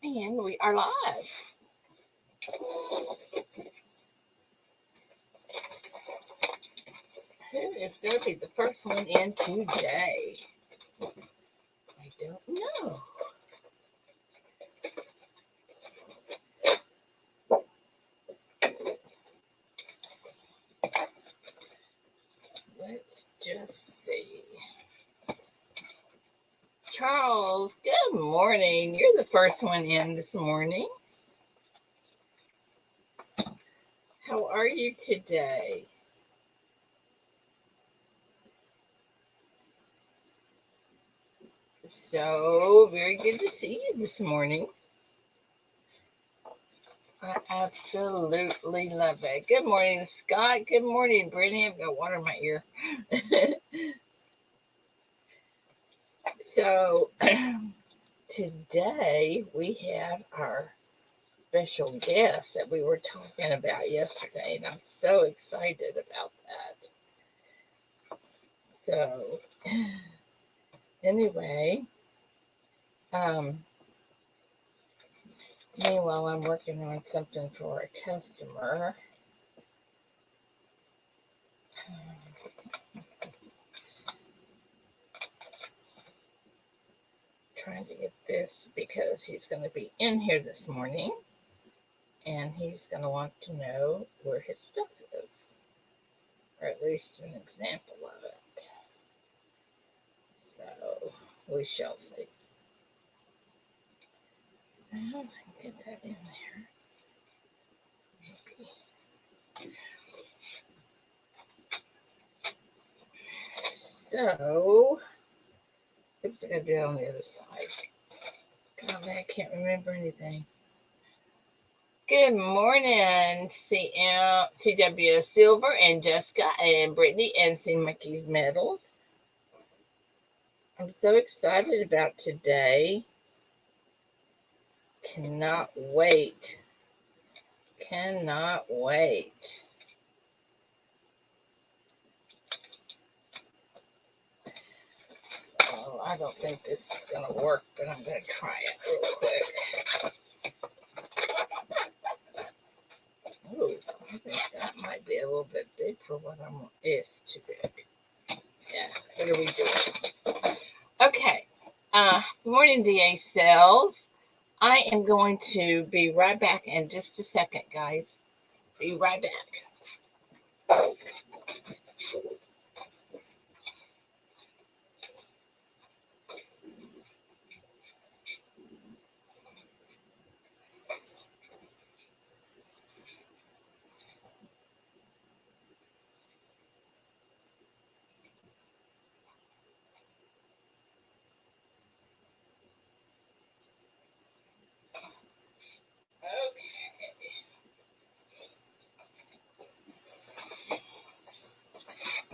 And we are live. Who is going to be the first one in today? I don't know. Let's just see. Charles, good morning. You're the first one in this morning. How are you today? So very good to see you this morning. I absolutely love it. Good morning, Scott. Good morning, Brittany. I've got water in my ear. So today we have our special guest that we were talking about yesterday, and I'm so excited about that. So anyway, meanwhile I'm working on something for a customer. Trying to get this because he's going to be in here this morning and he's going to want to know where his stuff is, or at least an example of it. So we shall see. Now I can get that in there. Maybe. So, oops, I gotta do it on the other side. God, I can't remember anything. Good morning, CW Silver and Jessica and Brittany and C. Mickey's Medals. I'm so excited about today. Cannot wait. Cannot wait. Oh, I don't think this is going to work, but I'm going to try it real quick. Oh, I think that might be a little bit big for what I want. It's too big. Yeah, what are we doing? Okay. Good morning, DA Cells. I am going to be right back in just a second, guys. Be right back.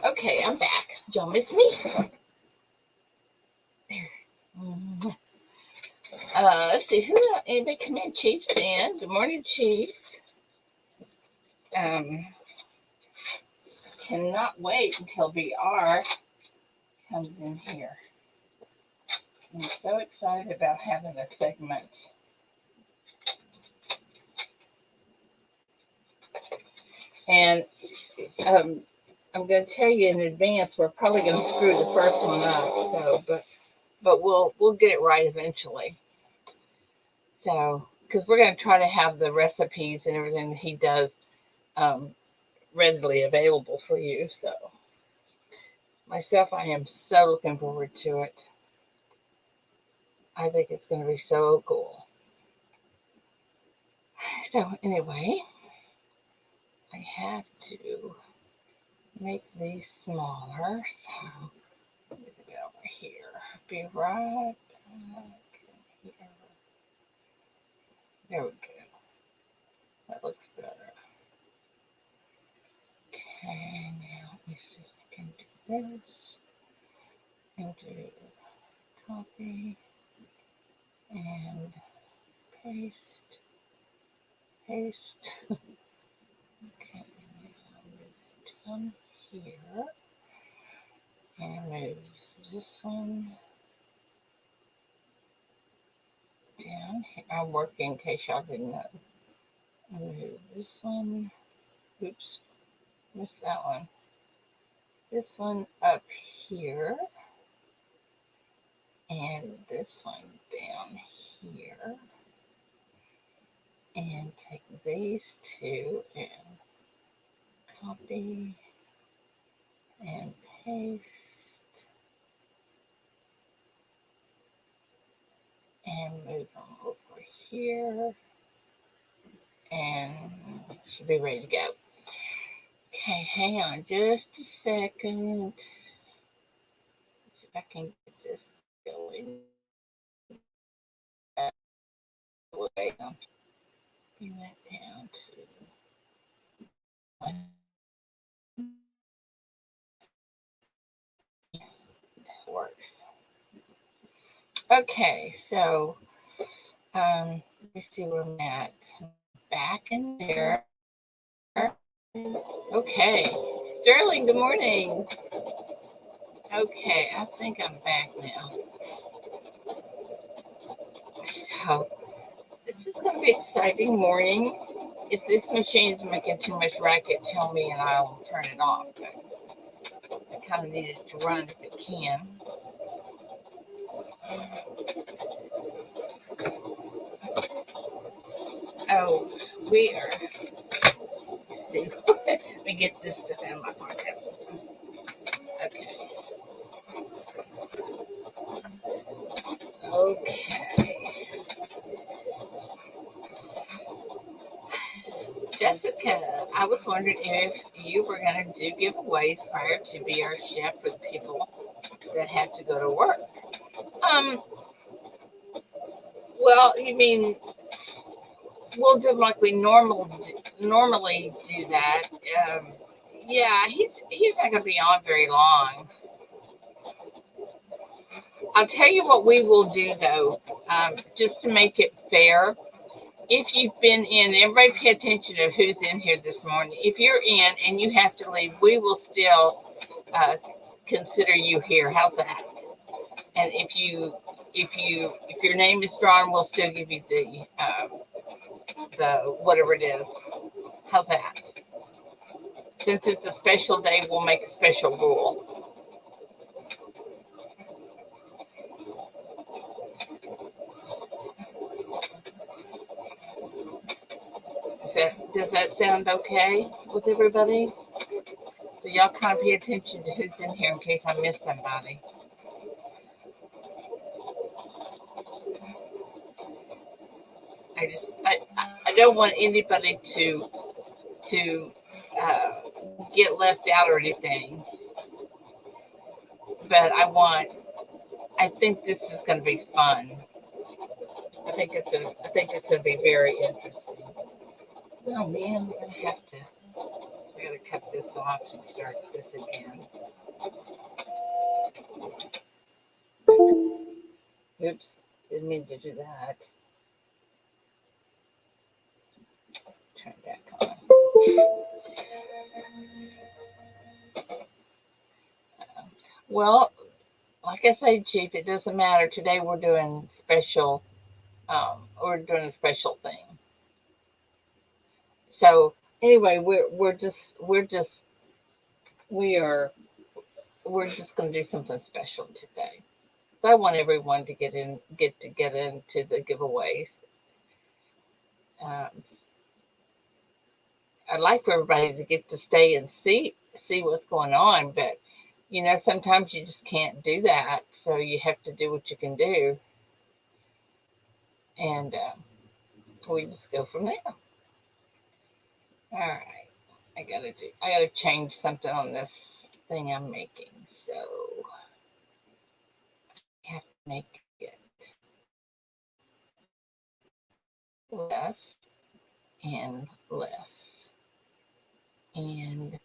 Okay, I'm back. Did y'all miss me? There. Let's see who. Anybody come in? Chief's in. Good morning, Chief. Cannot wait until VR comes in here. I'm so excited about having a segment. And I'm going to tell you in advance, we're probably going to screw the first one up. So, but we'll get it right eventually. So, because we're going to try to have the recipes and everything that he does readily available for you. So, myself, I am so looking forward to it. I think it's going to be so cool. So, anyway, I have to make these smaller. So, let me get over here. Be right back here. There we go. That looks better. Okay, now let me see if I can do this. And do copy and paste. Paste. Okay, now move down here. And move this one down here. I'm working in case y'all didn't know. I'll move this one. Oops, missed that one. This one up here. And this one down here. And take these two and copy and paste. And move them over here. And should be ready to go. Okay, hang on just a second. See if I can get this going. Bring that down to one. That works. Okay, so let me see where I'm at. Back in there. Okay, Sterling, good morning. Okay, I think I'm back now. So this is going to be an exciting morning. If this machine is making too much racket, tell me and I'll turn it off. But I kind of need it to run if it can. Oh, we are. Let's see. Let me get this stuff out of my pocket. Okay. Okay. Jessica, I was wondering if you were going to do giveaways prior to BRCHEF for the people that have to go to work. Well, you mean we'll do like we normally do that. Yeah, he's not going to be on very long. I'll tell you what we will do though, just to make it fair. If you've been in, everybody pay attention to who's in here this morning. If you're in and you have to leave, we will still consider you here. How's that? And if your name is drawn, we'll still give you the whatever it is. How's that? Since it's a special day, we'll make a special rule. Does that sound okay with everybody? So y'all kind of pay attention to who's in here in case I miss somebody. I don't want anybody to uh, get left out or anything. But I think this is going to be fun. I think it's going to be very interesting. Oh man, I gotta cut this off and start this again. Oops, didn't mean to do that. Turn it back on. Well, like I say, Chief, it doesn't matter. Today we're doing special. We're doing a special thing. So anyway, we're just going to do something special today. So I want everyone to get into the giveaways. I'd like for everybody to get to stay and see what's going on, but sometimes you just can't do that. So you have to do what you can do, and we just go from there. All right, I gotta change something on this thing I'm making. So I have to make it less and less. And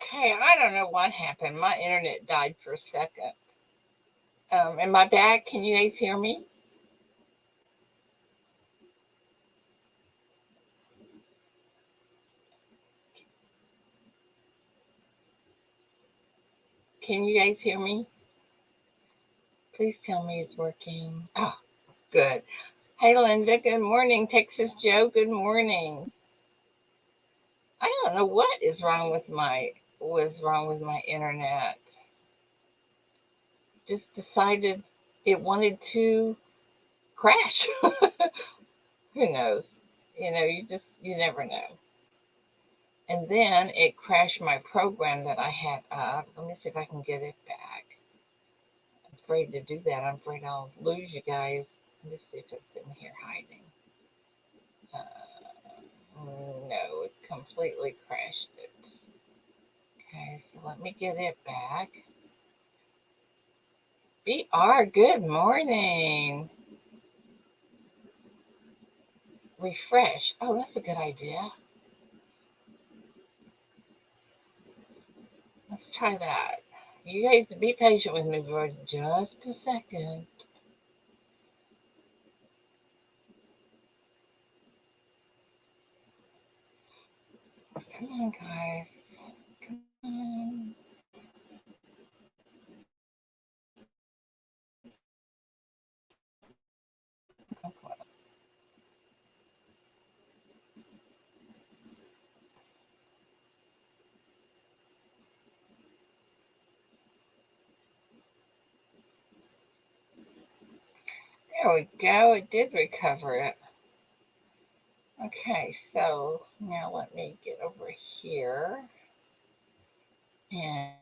Okay, I don't know what happened. My internet died for a second. Am I back? Can you guys hear me? Can you guys hear me? Please tell me it's working. Oh, good. Hey, Linda. Good morning. Texas Joe. Good morning. I don't know what is wrong with my internet. Just decided it wanted to crash. Who knows? You never know. And then it crashed my program that I had up. Let me see if I can get it back. I'm afraid to do that. I'm afraid I'll lose you guys. Let me see if it's in here hiding. No, it completely crashed it. Okay, so let me get it back. BR, good morning. Refresh. Oh, that's a good idea. Let's try that. You guys be patient with me for just a second. Come on, guys. Come on. There we go. It did recover it. Okay, so now let me get over here and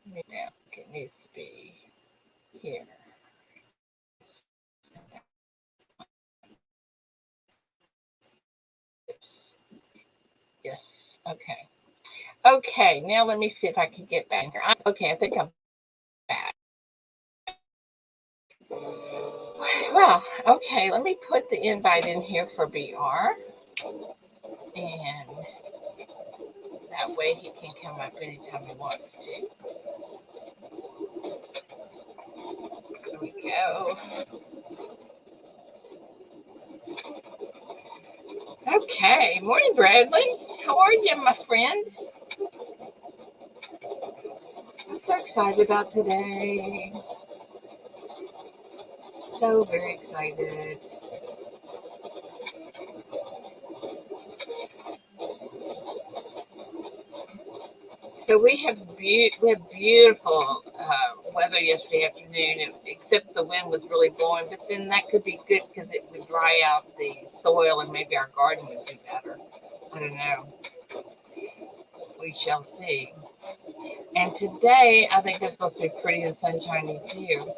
now it needs to be here. Yes. Okay. Okay. Now let me see if I can get back here. Okay, I think I'm back. Well, okay. Let me put the invite in here for BR, and that way he can come up anytime he wants to. There we go. Okay. Morning, Bradley. How are you, my friend? I'm so excited about today. So very excited. So we have beautiful weather yesterday afternoon, except the wind was really blowing. But then that could be good because it would dry out the soil and maybe our garden would do better. I don't know. We shall see. And today I think it's supposed to be pretty and sunshiny too.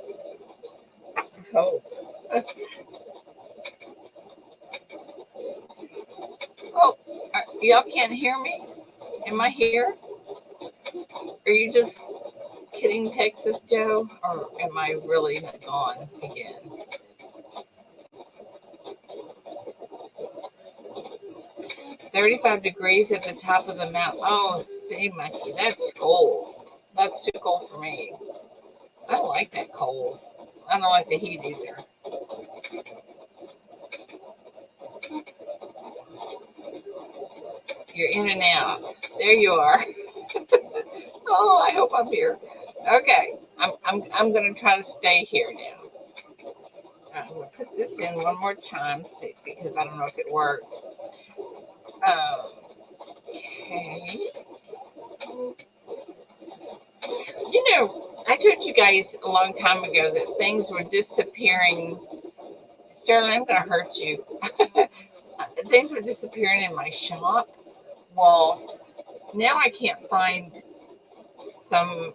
I hope. Oh, y'all can't hear me? Am I here? Are you just kidding, Texas Joe? Or am I really gone again? 35 degrees at the top of the mountain. Oh, see, Mikey, that's cold. That's too cold for me. I don't like that cold. I don't like the heat either. You're in and out. There you are. Oh, I hope I'm here. Okay, I'm gonna try to stay here now. I'm gonna put this in one more time, see, because I don't know if it worked. Okay. I told you guys a long time ago that things were disappearing. Sterling, I'm gonna hurt you. Things were disappearing in my shop. Well, now I can't find some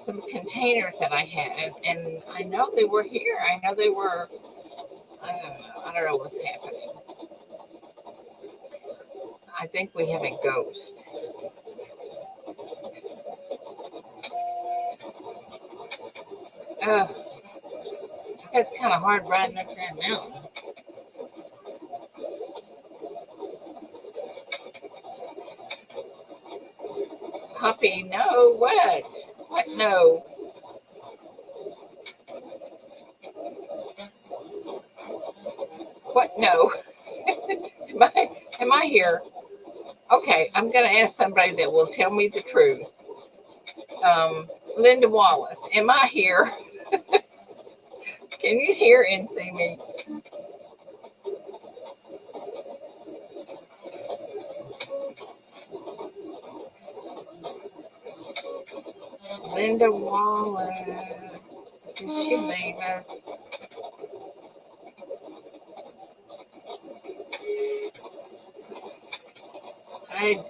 some containers that I had, and I know they were here. I know they were. I don't know what's happening. I think we have a ghost. It's kind of hard riding up that mountain. Poppy, no, what? What, no? What, no? Am I here? Okay, I'm going to ask somebody that will tell me the truth. Linda Wallace, am I here? Can you hear and see me? Linda Wallace, did she leave us? I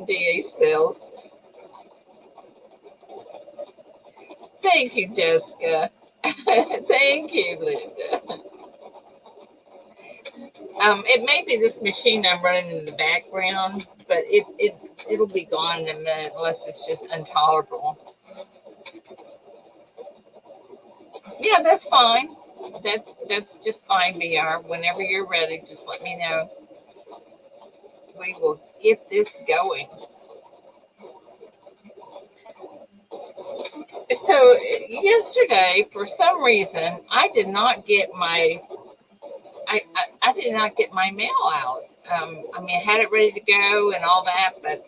DA Sales. Thank you, Jessica. Thank you, Linda. It may be this machine I'm running in the background, but it'll be gone in a minute unless it's just intolerable. Yeah, that's fine. That's just fine, VR. Whenever you're ready, just let me know. We will get this going. So yesterday, for some reason, I did not get my I did not get my mail out. I mean, I had it ready to go and all that, but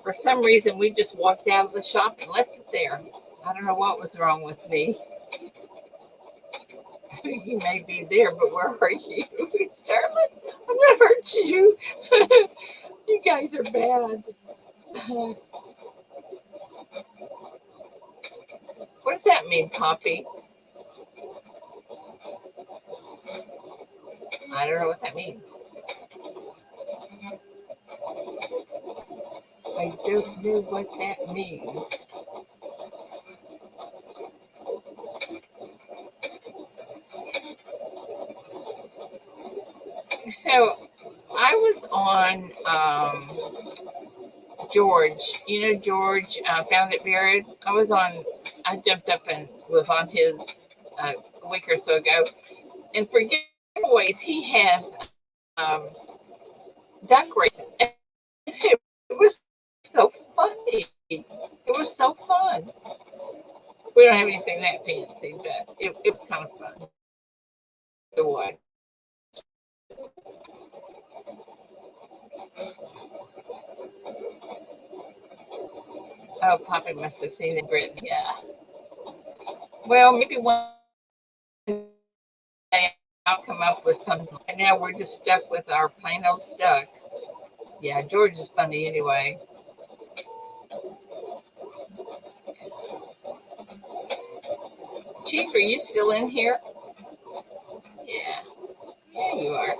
for some reason, we just walked out of the shop and left it there. I don't know what was wrong with me. You may be there, but where are you, Sterling? I'm gonna hurt you. You guys are bad. What does that mean, Poppy? I don't know what that means. I don't know what that means. So I was on George. You know George, Found It Buried. I jumped up and was on his a week or so ago. And for giveaways, he has duck races. And it was so funny. It was so fun. We don't have anything that fancy, but it was kind of fun to watch. Oh, Poppy must have seen it, Brittany. Yeah. Well, maybe one day I'll come up with something. And now we're just stuck with our plain old stuck. Yeah, George is funny anyway. Chief, are you still in here? Yeah. Yeah, you are.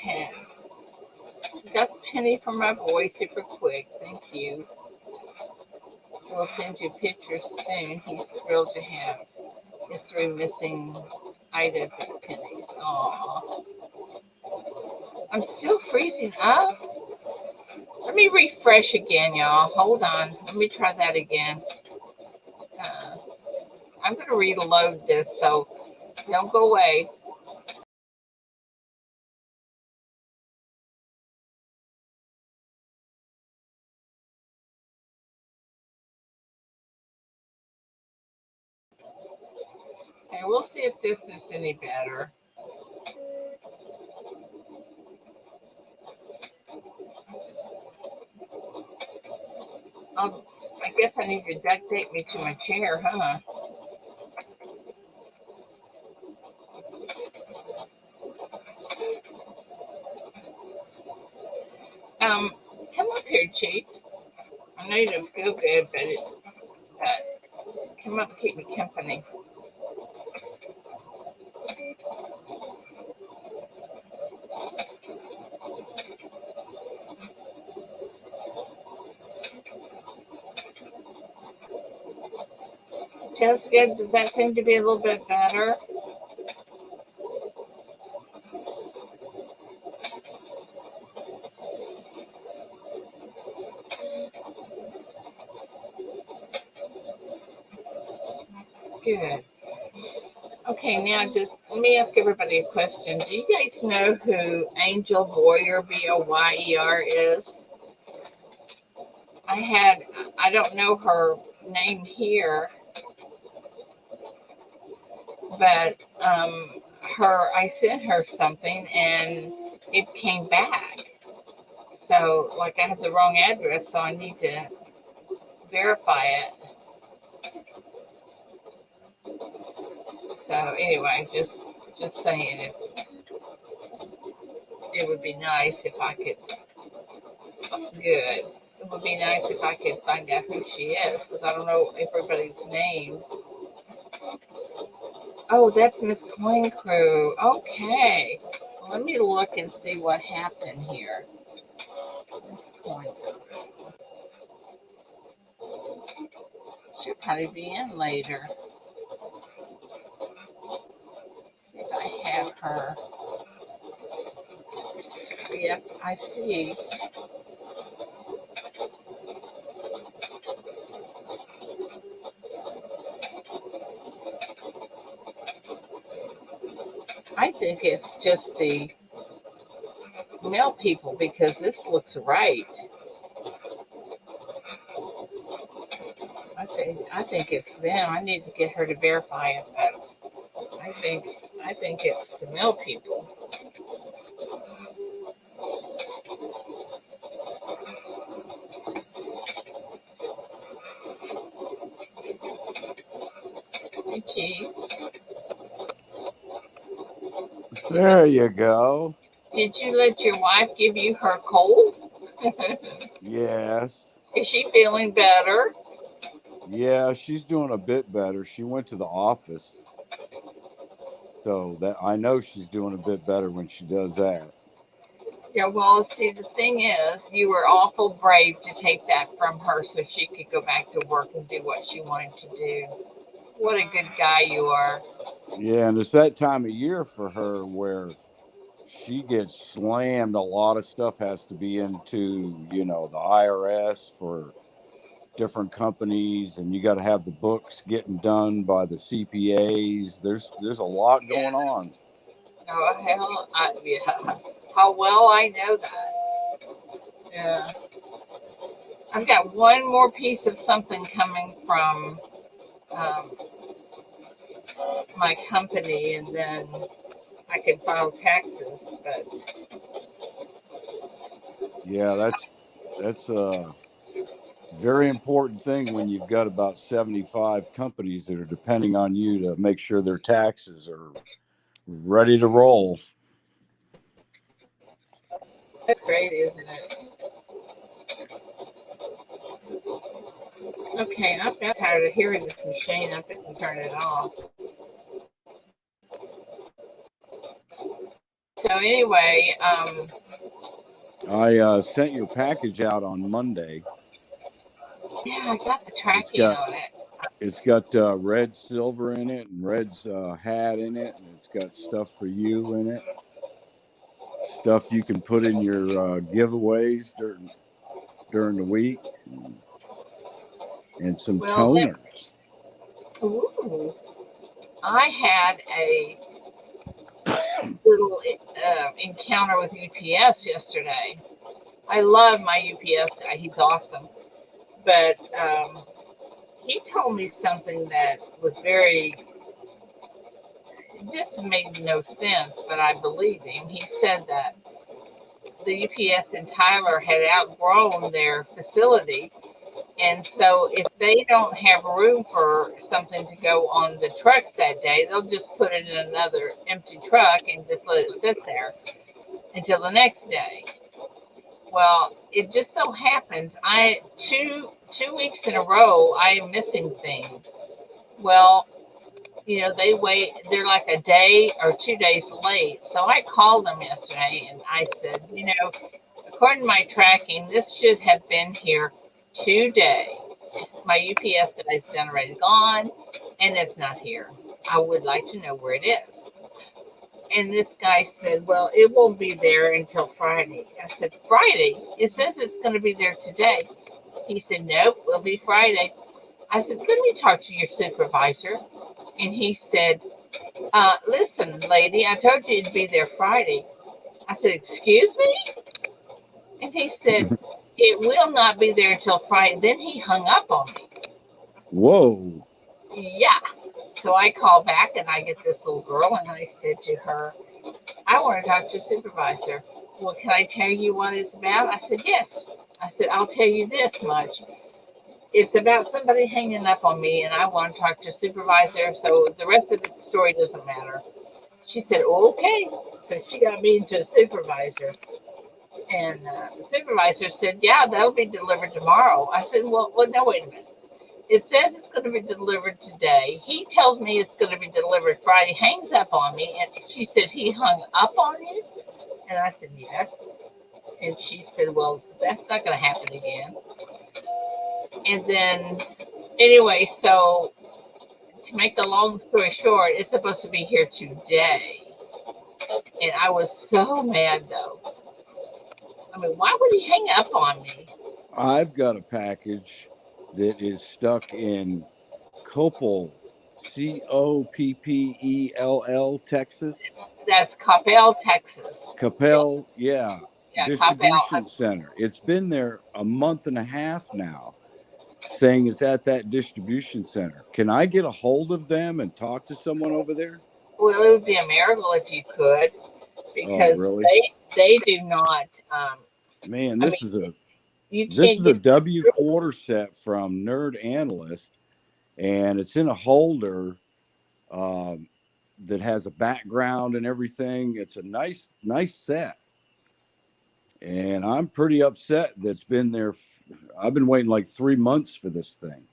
Yeah. Got the penny for my boy super quick. Thank you. We'll send you pictures soon. He's thrilled to have his three missing Ida pennies. Aw. I'm still freezing up. Let me refresh again, y'all. Hold on. Let me try that again. Uh, I'm going to reload this, so don't go away. Okay, we'll see if this is any better. I guess I need to duct tape me to my chair, huh? Um, Come up here, Chief. I know you don't feel good, but come up and keep me company. Jessica, does that seem to be a little bit better? Good. Okay, now just let me ask everybody a question. Do you guys know who Angel Boyer, Boyer, is? I don't know her name here, but I sent her something and it came back. So, like, I had the wrong address, so I need to verify it. So, anyway, just saying, it would be nice if I could. Good. It would be nice if I could find out who she is, because I don't know everybody's names. Oh, that's Miss Coin Crew. Okay. Let me look and see what happened here. Miss Coin Crew. She'll probably be in later. See if I have her. Yep, I see. I think it's just the male people because this looks right. I think it's them. I need to get her to verify it, but I think it's the male people. Hey, Chief. There you go. Did you let your wife give you her cold? Yes. Is she feeling better? Yeah, she's doing a bit better. She went to the office. So that I know she's doing a bit better when she does that. Yeah, well, see, the thing is, you were awful brave to take that from her so she could go back to work and do what she wanted to do. What a good guy you are. Yeah, and it's that time of year for her where she gets slammed. A lot of stuff has to be into, the IRS for different companies, and you got to have the books getting done by the CPAs. There's a lot Yeah. going on. Oh, hell, yeah. How well I know that. Yeah. I've got one more piece of something coming from um, my company, and then I can file taxes. But Yeah, that's a very important thing when you've got about 75 companies that are depending on you to make sure their taxes are ready to roll. that's great, isn't it? Okay, I'm tired of hearing this machine. I'm just gonna turn it off. So anyway, I sent your package out on Monday. yeah, I got the It's tracking got on it. it's got red silver in it and red's hat in it, and it's got stuff for you in it. Stuff you can put in your giveaways during the week, and some Well, toners. ooh, I had a little encounter with UPS yesterday. I love my UPS guy; he's awesome. But he told me something that was very this made no sense, but I believe him. He said that the UPS in Tyler had outgrown their facility. And so if they don't have room for something to go on the trucks that day, they'll just put it in another empty truck and just let it sit there until the next day. Well, it just so happens I two weeks in a row I am missing things. Well, they wait, they're like a day or 2 days late. So I called them yesterday and I said, according to my tracking, this should have been here today. My UPS guy's done already gone and it's not here. I would like to know where it is. And this guy said, well, it won't be there until Friday. I said, Friday? It says it's going to be there today. He said, nope, it'll be Friday. I said, let me talk to your supervisor. And he said, Listen, lady, I told you you'd be there Friday. I said, excuse me? And he said, it will not be there until Friday. Then he hung up on me. Whoa. Yeah. So I called back and I get this little girl and I said to her, I want to talk to your supervisor. Well, can I tell you what it's about? I said, yes. I said, I'll tell you this much. It's about somebody hanging up on me and I want to talk to your supervisor. So the rest of the story doesn't matter. She said, okay. So she got me into a supervisor. And the supervisor said, yeah, that'll be delivered tomorrow. I said, well, no, wait a minute. It says it's going to be delivered today. He tells me it's going to be delivered Friday, hangs up on me. And she said, he hung up on you? And I said, yes. And she said, well, that's not going to happen again. And then, anyway, so to make the long story short, it's supposed to be here today. And I was so mad, though. I mean, why would he hang up on me? I've got a package that is stuck in Coppell, Coppell, Texas. That's Coppell, Texas. Coppell, yeah, Yeah, distribution Coppell. center. It's been there a month and a half now, saying it's at that distribution center. Can I get a hold of them and talk to someone over there? Well, it would be a miracle if you could, Oh, because really? they do not. Man, I this mean, is a you this can't is a get. W quarter set from Nerd Analyst, and it's in a holder um, that has a background and everything. It's a nice set, and I'm pretty upset that's been there. I've been waiting like 3 months for this thing.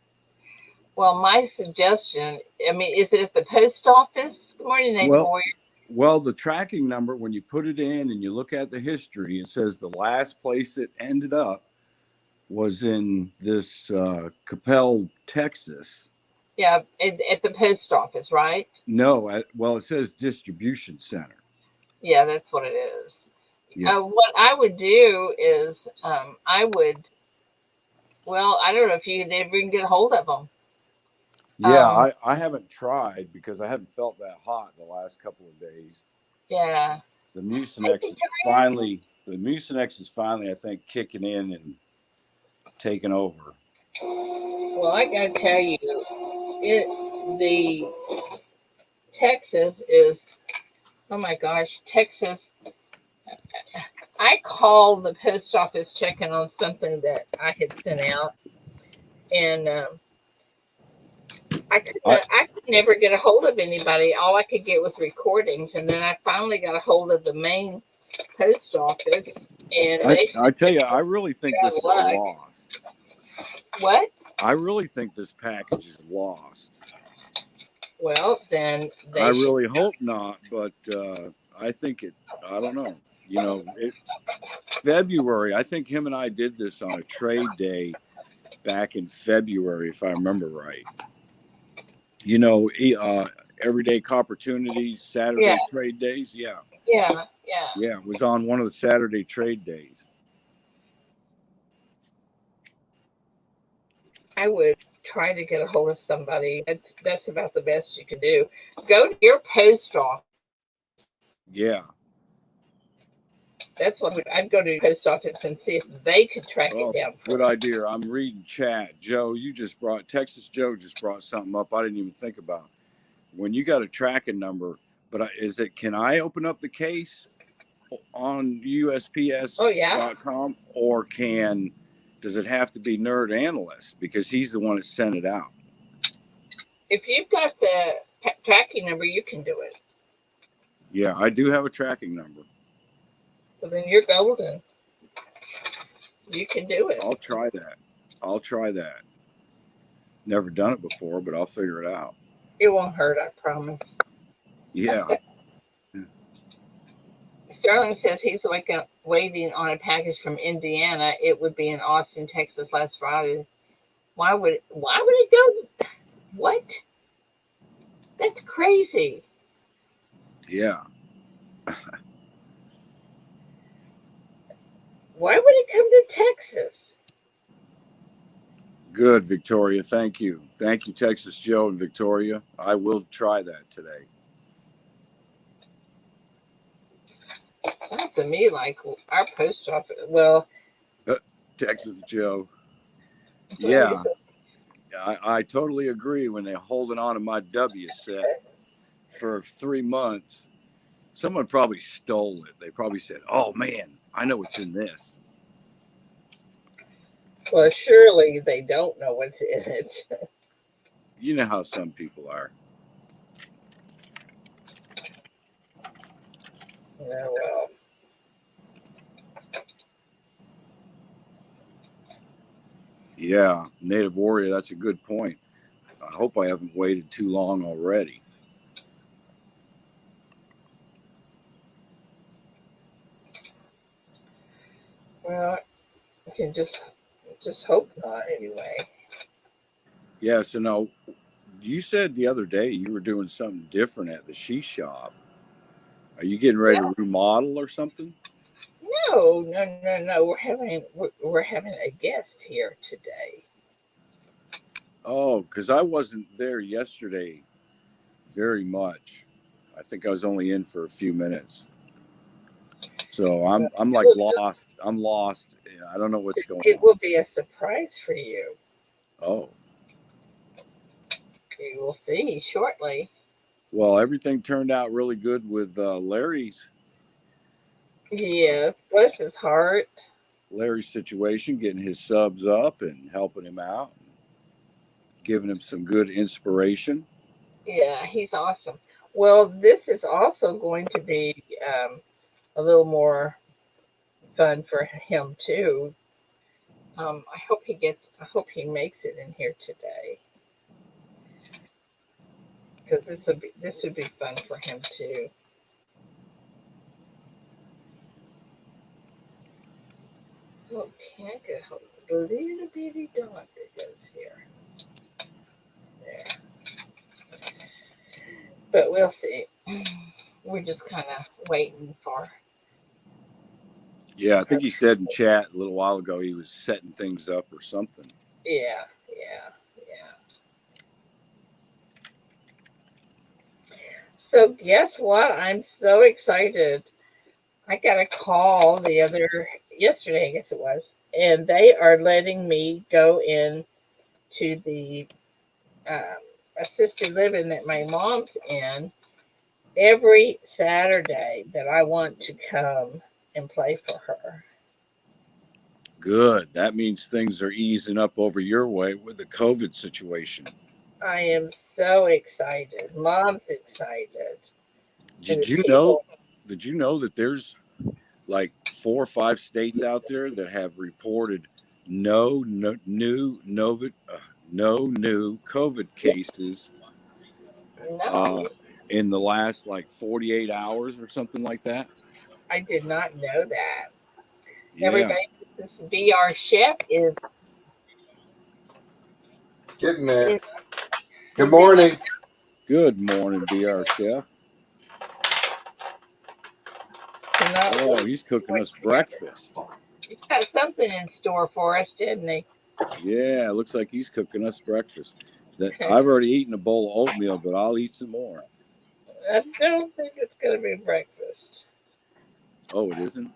Well, my suggestion. I mean, is it at the post office? Good morning, Nathan Well, Warrior. well, the tracking number, when you put it in and you look at the history, it says the last place it ended up was in this Coppell, Texas. Yeah, at the post office, right? No, well, it says distribution center. Yeah, that's what it is. Yeah. What I would do is, I would. Well, I don't know if you could ever get a hold of them. Yeah, Um, I haven't tried because I haven't felt that hot the last couple of days. yeah. The Hey, Mucinex is Victoria. finally, I think, kicking in and taking over. Well, I gotta tell you, the Texas is. Oh my gosh, Texas. I called the post office checking on something that I had sent out, and I I could never get a hold of anybody. All I could get was recordings, and then I finally got a hold of the main post office, and I, they I said tell you're you, I really think out this of is luck. lost. What? I really think this package is lost. Well, then I they should. really hope not, but I think it. I don't know. February. I think him and I did this on a trade day back in February, if I remember right. Everyday opportunities, Yeah, Saturday trade days. Yeah, yeah. yeah. It was on one of the Saturday trade days. I would try to get a hold of somebody. That's about the best you can do. Go to your post office. Yeah. That's what I'd go to the post office and see if they could track it Oh, down for good me. idea. I'm reading chat. Joe, Texas Joe just brought something up I didn't even think about. When you got a tracking number, but can I open up the case on Oh yeah. USPS.com or does it have to be Nerd Analyst because he's the one that sent it out? If you've got the tracking number, you can do it. Yeah, I do have a tracking number. So then you're golden. You can do it. I'll try that. Never done it before, but I'll figure it out. It won't hurt, I promise. Yeah. Sterling says he's waiting on a package from Indiana. It would be in Austin, Texas last Friday. Why would it go? What? That's crazy. Yeah. Why would it come to Texas? Good, Victoria. Thank you. Thank you, Texas Joe and Victoria. I will try that today. Sounds to me like our post office. Well, Texas Joe. well, Yeah, I totally agree. When they're holding on to my W set for 3 months, someone probably stole it. They probably said, "Oh man, I know what's in this." well, surely they don't know what's in it. You know how some people are. Yeah, well, Yeah, Native Warrior, that's a good point. I hope I haven't waited too long already. well, you can just hope not. Anyway. Yeah, so now you said the other day you were doing something different at the She Shop. Are you getting ready Yeah. to remodel or something? No. We're having a guest here today. Oh, because I wasn't there yesterday very much. I think I was only in for a few minutes. So I'm like lost. I'm lost. I don't know what's going It on. will be a surprise for you. Oh, You will see shortly. well, everything turned out really good with Yes, bless his heart. Larry's situation, getting his subs up and helping him out, giving him some good inspiration. Yeah, he's awesome. Well, this is also going to be a little more fun for him too. I hope he makes it in here today because this would be fun for him too. Okay, I get hold of the little bitty dog that goes here. There, but we'll see. We're just kind of waiting for. Yeah, I think he said in chat a little while ago he was setting things up or something. Yeah. So guess what? I'm so excited. I got a call yesterday, I guess it was, and they are letting me go in to the um, assisted living that my mom's in every Saturday that I want to come and play for her. Good. That means things are easing up over your way with the COVID situation. I am so excited. Mom's excited. And the Did you know? people, Did you know that there's like 4 or 5 states out there that have reported no new COVID cases uh, no, in the last like 48 hours or something like that? I did not know that. Yeah. Everybody, this BRCHEF Getting there. is Good is in the morning. Good morning, BR Chef. cannot Oh, he's cooking wait us together. breakfast. He's got something in store for us, didn't he? Yeah, it looks like he's cooking us breakfast. That I've already eaten a bowl of oatmeal, but I'll eat some more. I don't think it's going to be breakfast. Oh, it isn't?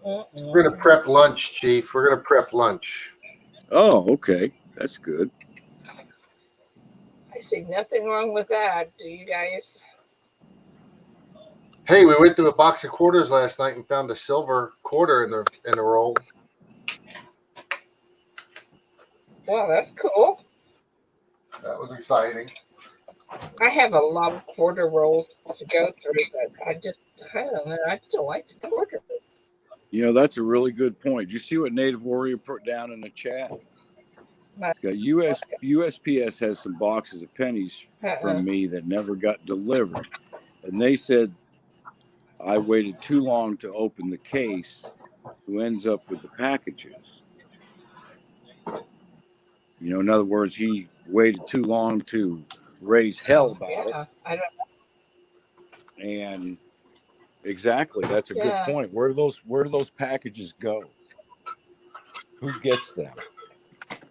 We're going to Mm-mm. prep lunch, Chief. We're going to prep lunch. Oh, okay. That's good. I see nothing wrong with that. Do you guys? Hey, we went through a box of quarters last night and found a silver quarter in the roll. Well, that's cool. That was exciting. I have a lot of quarter rolls to go through, but I don't know. I still like the quarters. You know, that's a really good point. Did you see what Native Warrior put down in the chat? My, It's got USPS has some boxes of pennies uh-uh. from me that never got delivered. And they said I waited too long to open the case. Who ends up with the packages? You know, in other words, he waited too long to raise hell about it. Yeah, I don't. And exactly, that's a good Yeah, point. Where do those packages go? Who gets them?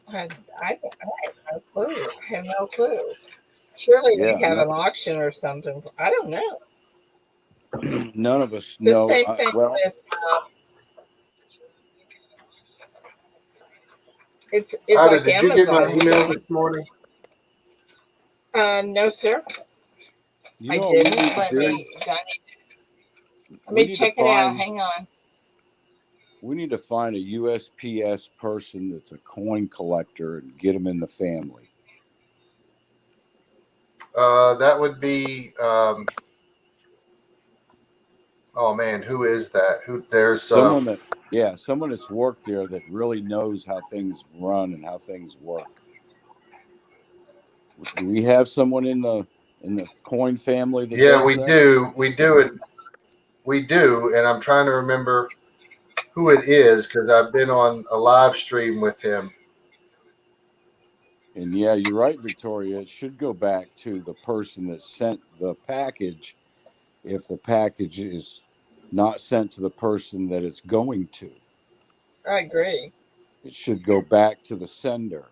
I have no clue. I have no clue. Surely they Yeah, have an auction or something. I don't know. None of us The know. same thing Well, with it's Ida, like did you get my Amazon. email this morning? No, sir, you I know what we didn't. need to do? Let We me need to check it out. find. Hang on. We need to find a USPS person that's a coin collector and get them in the family. That would be. Oh man, who is that? There's Someone that's worked there that really knows how things run and how things work. Do we have someone in the coin family that yeah, does we that? do. We do, and I'm trying to remember who it is because I've been on a live stream with him. And yeah, you're right, Victoria. It should go back to the person that sent the package if the package is not sent to the person that it's going to. I agree. It should go back to the sender.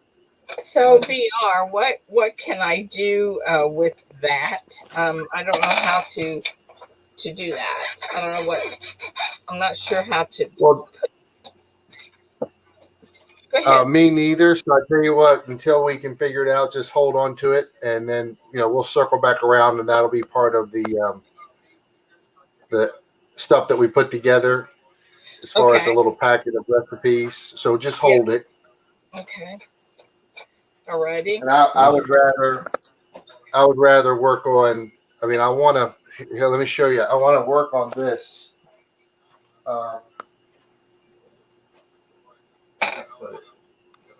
So VR, what can I do with that? I don't know how to do that. I don't know what. I'm not sure how to. Well, Go ahead. me neither. So I tell you what, until we can figure it out, just hold on to it, and then we'll circle back around, and that'll be part of the stuff that we put together as far as a Okay. little packet of recipes. So just Yeah. hold it. Okay. Alrighty. And I would rather work on. I mean, I want to. Here, let me show you. I want to work on this.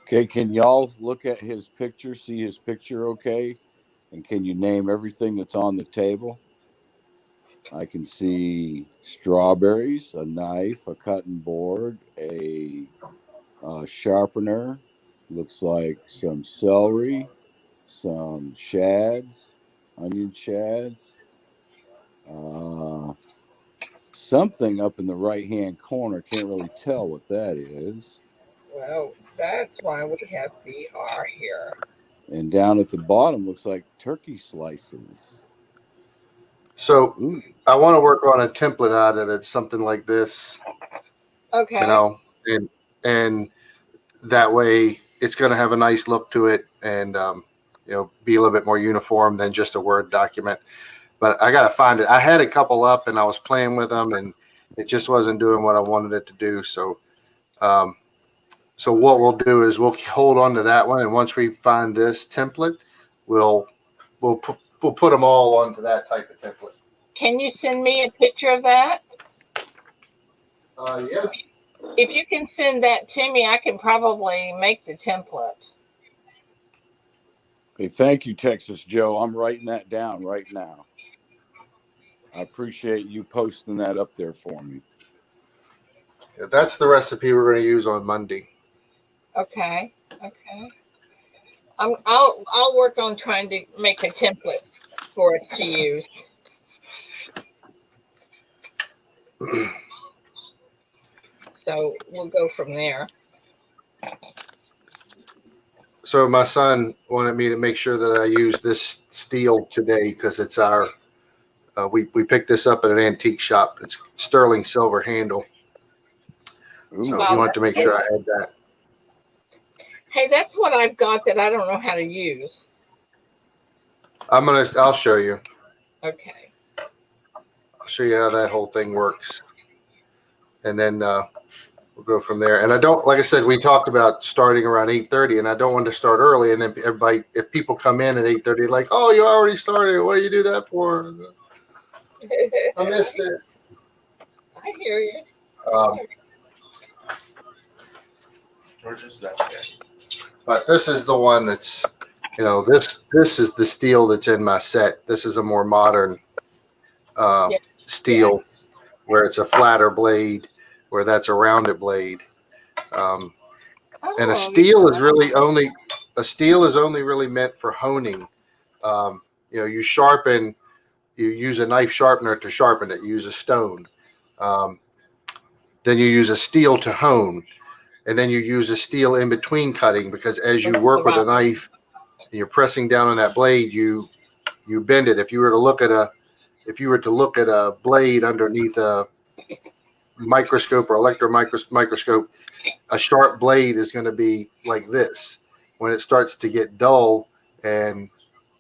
Okay, can y'all look at his picture, see his picture okay? And can you name everything that's on the table? I can see strawberries, a knife, a cutting board, a sharpener, looks like some celery, some shads, onion shads, something up in the right hand corner. Can't really tell what that is. Well, that's why we have VR here. And down at the bottom looks like turkey slices. So Ooh. I want to work on a template out of it, something like this. Okay. And that way it's going to have a nice look to it, and be a little bit more uniform than just a Word document. But I got to find it. I had a couple up, and I was playing with them, and it just wasn't doing what I wanted it to do. So, so what we'll do is we'll hold on to that one, and once we find this template, we'll put them all onto that type of template. Can you send me a picture of that? Yeah. If you can send that to me, I can probably make the template. Hey, thank you, Texas Joe. I'm writing that down right now. I appreciate you posting that up there for me. That's the recipe we're going to use on Monday. Okay. Okay. I'll work on trying to make a template for us to use. So we'll go from there. So my son wanted me to make sure that I use this steel today because it's our. We picked this up at an antique shop. It's sterling silver handle. Ooh. So he wanted to make sure I had that. Hey, that's what I've got that I don't know how to use. I'll show you. Okay. I'll show you how that whole thing works, and then we'll go from there. And I don't, like I said, we talked about starting around 8:30, and I don't want to start early. And then everybody, if people come in at 8:30, like, oh, you already started. What do you do that for? I missed it. I hear you. But this is the one that's, this is the steel that's in my set. This is a more modern steel where it's a flatter blade, where that's a rounded blade. And a steel is only really meant for honing. You use a knife sharpener to sharpen it. You use a stone. Then you use a steel to hone. And then you use a steel in between cutting, because as you work with a knife and you're pressing down on that blade, you bend it. If you were to look at if you were to look at a blade underneath a microscope or microscope, a sharp blade is going to be like this. When it starts to get dull and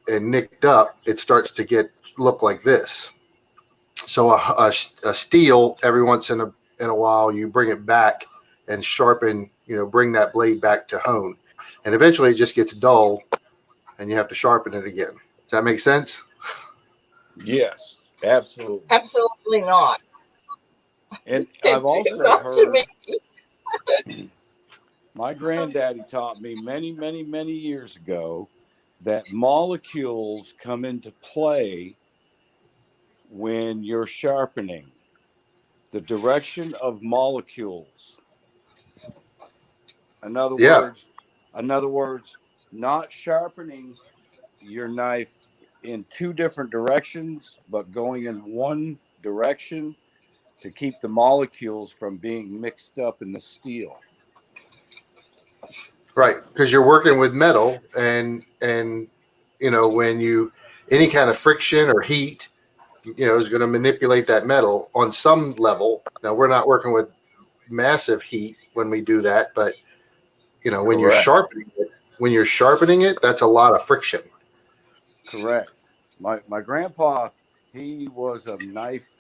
nicked up, it starts to look like this. So a steel, every once in a while, you bring it back and sharpen, bring that blade back to hone, and eventually it just gets dull and you have to sharpen it again. Does that make sense? Yes, absolutely. Absolutely not. And I've also Not to heard, me. my granddaddy taught me many, many, many years ago that molecules come into play when you're sharpening. The direction of molecules. In other Yeah. words, not sharpening your knife in two different directions, but going in one direction to keep the molecules from being mixed up in the steel. Right, because you're working with metal, and when any kind of friction or heat, is going to manipulate that metal on some level. Now we're not working with massive heat when we do that, but when you're sharpening it, that's a lot of friction. Correct. My grandpa, he was a knife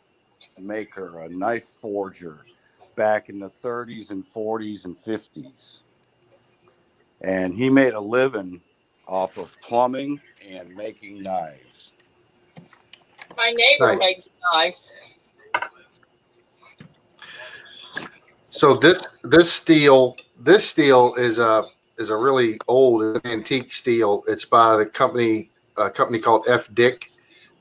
maker, a knife forger back in the 30s and 40s and 50s. And he made a living off of plumbing and making knives. My neighbor makes knives. So this steel is a really old antique steel. It's by a company called F. Dick,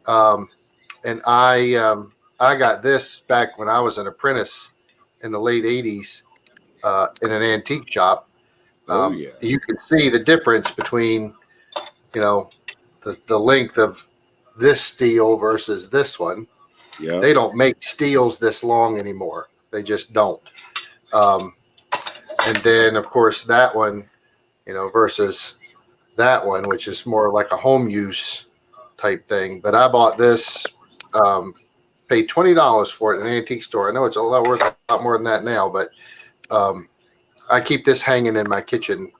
and I got this back when I was an apprentice in the late '80s in an antique shop. You can see the difference between the length of this steel versus this one. Yeah. They don't make steels this long anymore. They just don't. And then, of course, that one, versus that one, which is more like a home use type thing. But I bought this, paid $20 for it in an antique store. I know it's worth a lot more than that now, but I keep this hanging in my kitchen.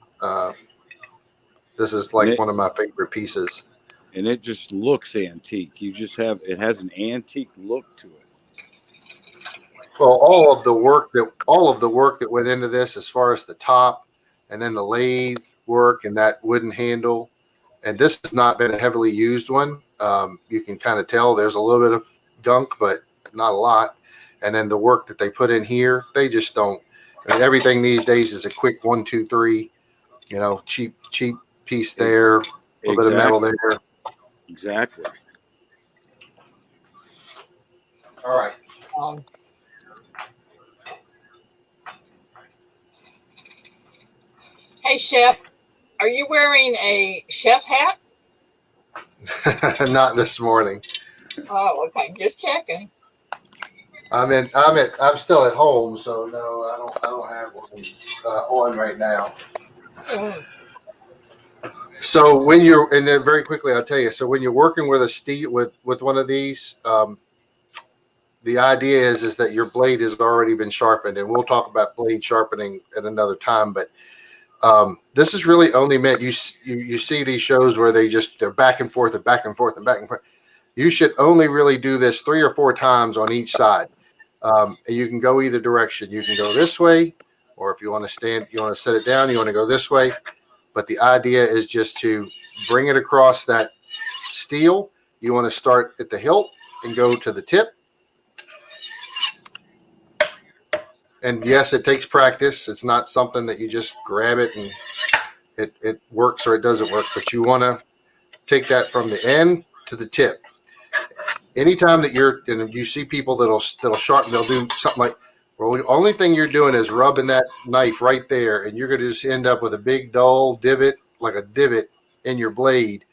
This is like one of my favorite pieces. And it just looks antique. It has an antique look to it. Well, all of the work that went into this, as far as the top, and then the lathe work and that wooden handle, and this has not been a heavily used one. You can kind of tell there's a little bit of gunk, but not a lot. And then the work that they put in here, they just don't. I mean, everything these days is a quick 1, 2, 3. Cheap piece there, a little bit of metal there. Exactly. All right. Hey, Chef, are you wearing a chef hat? Not this morning. Oh, okay. Just checking. I'm still at home, so no, I don't have one on right now. So when you're, and then very quickly I'll tell you. So when you're working with a steel with one of these, the idea is that your blade has already been sharpened, and we'll talk about blade sharpening at another time. But this is really only meant, you see these shows where they're back and forth and back and forth and back and forth. You should only really do this 3 or 4 times on each side. And you can go either direction. You can go this way, or if you want to set it down, you want to go this way. But the idea is just to bring it across that steel. You want to start at the hilt and go to the tip. And yes, it takes practice. It's not something that you just grab it and it works or it doesn't work. But you want to take that from the end to the tip. Anytime that you see people that'll sharpen, they'll do something like, well, the only thing you're doing is rubbing that knife right there, and you're going to just end up with a big dull divot, like a divot in your blade.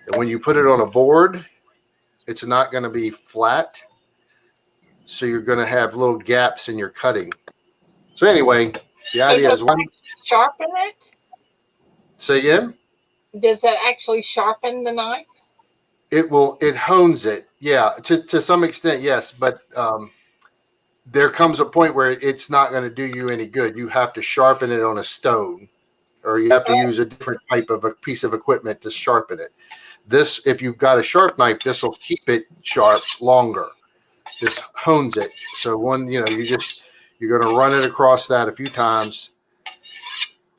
And when you put it on a board, it's not going to be flat. So you're going to have little gaps in your cutting. So anyway, the idea is one. Sharpen it? Say again? Does that actually sharpen the knife? It hones it. Yeah, to some extent, yes, but there comes a point where it's not going to do you any good. You have to sharpen it on a stone, or you have to use a different type of a piece of equipment to sharpen it. This, if you've got a sharp knife, this will keep it sharp longer. This hones it. So you're going to run it across that a few times.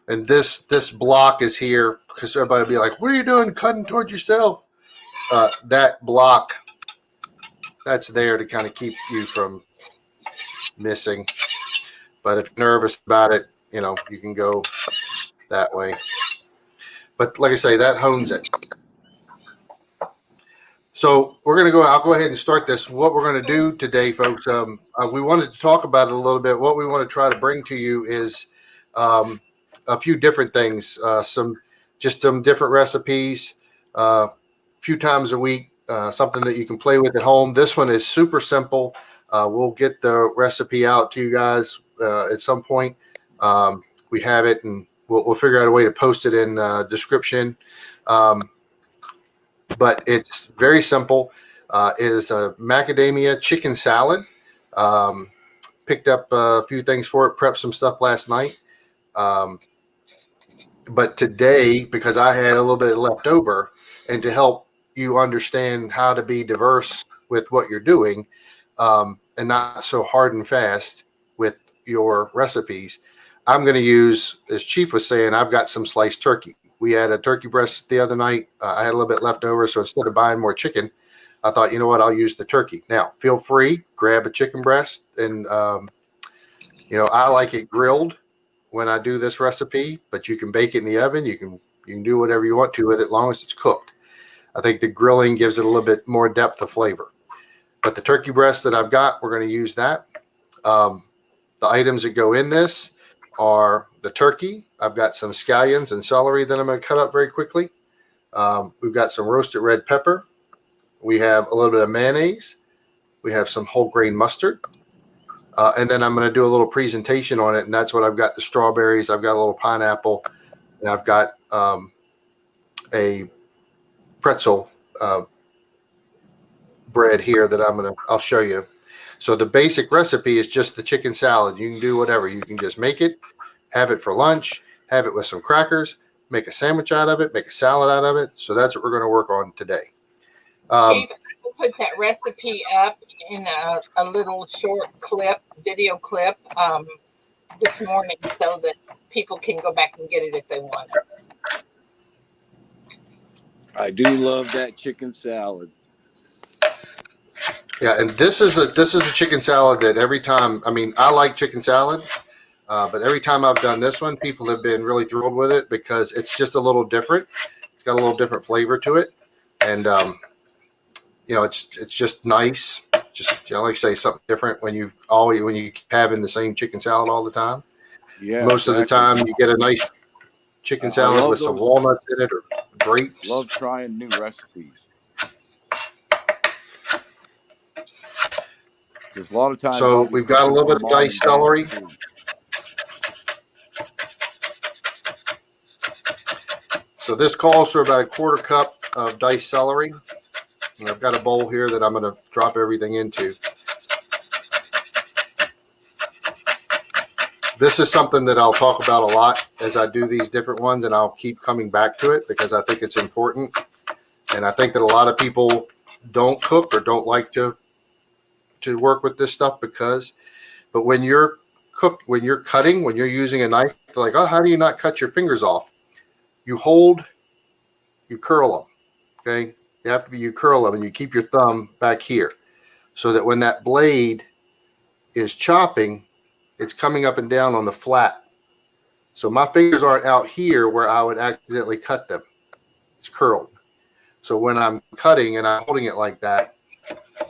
And this block is here because everybody will be like, "What are you doing, cutting towards yourself?" That block, that's there to kind of keep you from missing. But if you're nervous about it, you can go that way. But like I say, that hones it. So we're going to go. I'll go ahead and start this. What we're going to do today, folks, we wanted to talk about it a little bit. What we want to try to bring to you is a few different things, some different recipes, a few times a week, something that you can play with at home. This one is super simple. We'll get the recipe out to you guys at some point. We have it, and we'll figure out a way to post it in the description. But it's very simple. It is a macadamia chicken salad. Picked up a few things for it, prepped some stuff last night. But today, because I had a little bit left over, and to help you understand how to be diverse with what you're doing, and not so hard and fast with your recipes, I'm going to use, as Chief was saying, I've got some sliced turkey. We had a turkey breast the other night. I had a little bit left over, so instead of buying more chicken, I thought, you know what, I'll use the turkey. Now, feel free, grab a chicken breast, and I like it grilled when I do this recipe, but you can bake it in the oven. You can do whatever you want to with it, as long as it's cooked. I think the grilling gives it a little bit more depth of flavor. But the turkey breast that I've got, we're going to use that. The items that go in this are the turkey. I've got some scallions and celery that I'm going to cut up very quickly. We've got some roasted red pepper. We have a little bit of mayonnaise. We have some whole grain mustard. And then I'm going to do a little presentation on it. And that's what I've got: the strawberries. I've got a little pineapple. And I've got a pretzel bread here that I'll show you. So the basic recipe is just the chicken salad. You can do whatever. You can just make it, have it for lunch, have it with some crackers, make a sandwich out of it, make a salad out of it. So that's what we're going to work on today. Chief, I will put that recipe up in a little short video clip this morning, so that people can go back and get it if they want it. I do love that chicken salad. Yeah, and this is a chicken salad that every time, I like chicken salad, but every time I've done this one, people have been really thrilled with it because it's just a little different. It's got a little different flavor to it, and it's just nice. Just like I say, something different when you keep having the same chicken salad all the time. Yeah, most of the time you get a nice chicken salad with some walnuts in it or grapes. Love trying new recipes. Because a lot of times, so we've got a little bit of diced celery. So this calls for about a quarter cup of diced celery. And I've got a bowl here that I'm going to drop everything into. This is something that I'll talk about a lot as I do these different ones, and I'll keep coming back to it because I think it's important. And I think that a lot of people don't cook or don't like to work with this stuff but when you're cutting, when you're using a knife, they're like, oh, how do you not cut your fingers off? You curl them, okay? You curl them and you keep your thumb back here so that when that blade is chopping, it's coming up and down on the flat. So my fingers aren't out here where I would accidentally cut them. It's curled. So when I'm cutting and I'm holding it like that,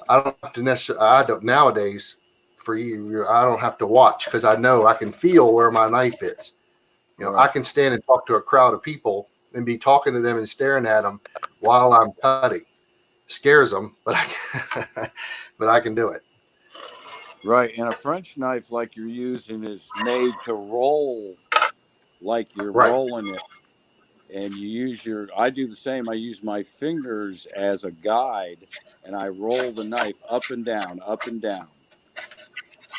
I don't have to nowadays, for you, I don't have to watch because I know I can feel where my knife is. Right. I can stand and talk to a crowd of people and be talking to them and staring at them while I'm cutting. Scares them, but I can do it. Right, and a French knife like you're using is made to roll like you're rolling it. and I do the same. I use my fingers as a guide, and I roll the knife up and down, up and down.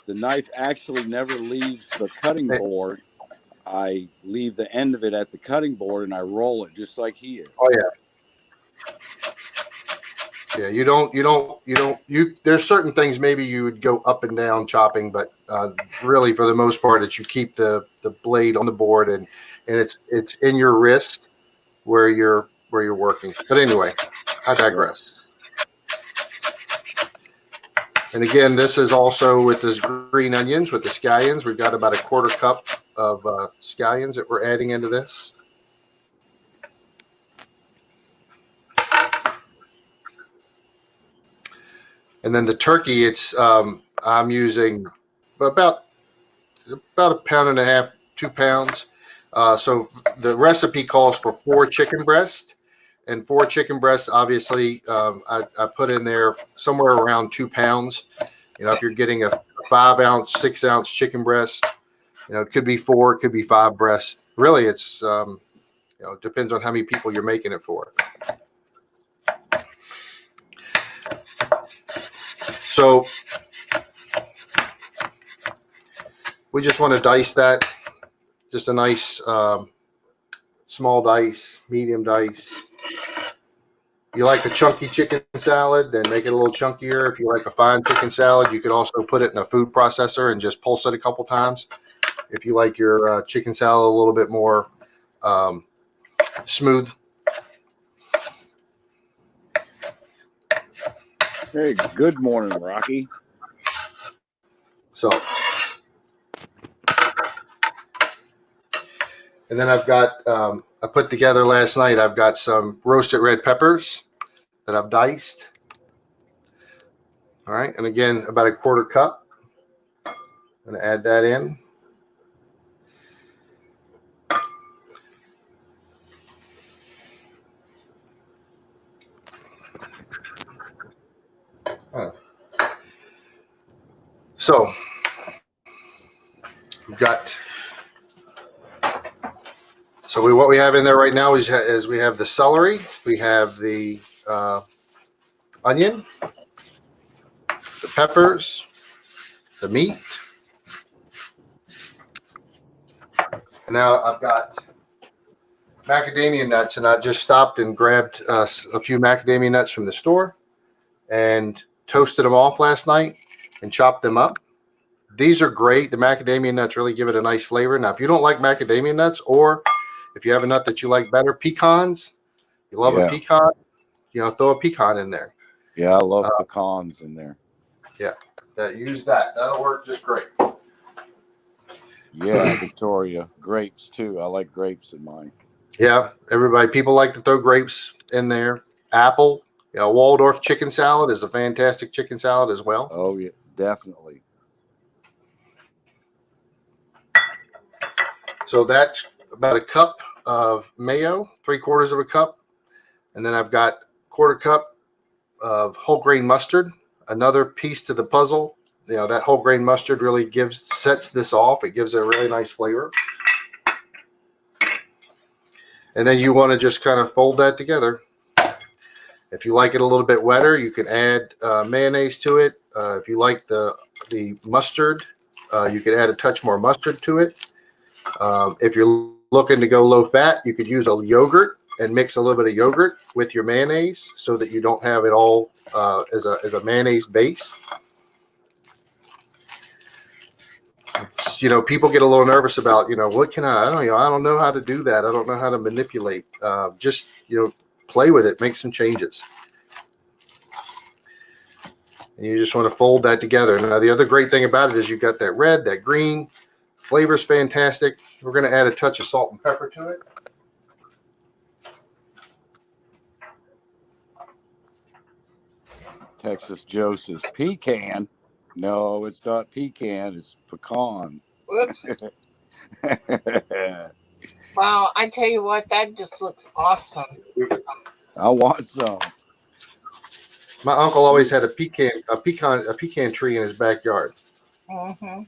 The knife actually never leaves the cutting board. I leave the end of it at the cutting board, and I roll it just like he is. Oh yeah. Yeah, there's certain things maybe you would go up and down chopping, but really for the most part, it's you keep the blade on the board and it's in your wrist where you're working. But anyway, I digress. And again, this is also with this green onions, with the scallions. We've got about a quarter cup of scallions that we're adding into this. And then the turkey, I'm using about a pound and a half, 2 pounds. So the recipe calls for 4 chicken breasts, and 4 chicken breasts. Obviously, I put in there somewhere around 2 pounds. If you're getting a 5-ounce, 6-ounce chicken breast, it could be 4, it could be 5 breasts. Really, it's it depends on how many people you're making it for. So we just want to dice that. Just a nice small dice, medium dice. You like a chunky chicken salad, then make it a little chunkier. If you like a fine chicken salad, you could also put it in a food processor and just pulse it a couple times. If you like your chicken salad a little bit more smooth. Hey, good morning, Rocky. So, and then I've got, I put together last night, I've got some roasted red peppers that I've diced. All right. And again, about a quarter cup. I'm going to add that in. So we've got, what we have in there right now is we have the celery, we have the onion, the peppers, the meat. And now I've got macadamia nuts, and I just stopped and grabbed a few macadamia nuts from the store and toasted them off last night and chopped them up. These are great. The macadamia nuts really give it a nice flavor. Now, if you don't like macadamia nuts, or if you have a nut that you like better, pecans, you love a pecan, throw a pecan in there. Yeah, I love pecans in there. Yeah, use that. That'll work just great. Yeah, Victoria, grapes too. I like grapes in mine. Yeah, people like to throw grapes in there. Apple, Waldorf chicken salad is a fantastic chicken salad as well. Oh yeah, definitely. So that's about a cup of mayo, 3/4 of a cup. And then I've got a quarter cup of whole grain mustard, another piece to the puzzle. That whole grain mustard really sets this off. It gives it a really nice flavor. And then you want to just kind of fold that together. If you like it a little bit wetter, you can add mayonnaise to it. If you like the mustard, you could add a touch more mustard to it. If you're looking to go low fat, you could use a yogurt and mix a little bit of yogurt with your mayonnaise so that you don't have it all as a mayonnaise base. People get a little nervous about, what can I don't know how to do that. I don't know how to manipulate. Just play with it, make some changes. And you just want to fold that together. Now, the other great thing about it is you've got that red, that green. Flavor's fantastic. We're going to add a touch of salt and pepper to it. Texas Joe says pecan. No, it's not pecan. It's pecan. Whoops. Wow, I tell you what, that just looks awesome. I want some. My uncle always had a pecan tree in his backyard. Mm-hmm.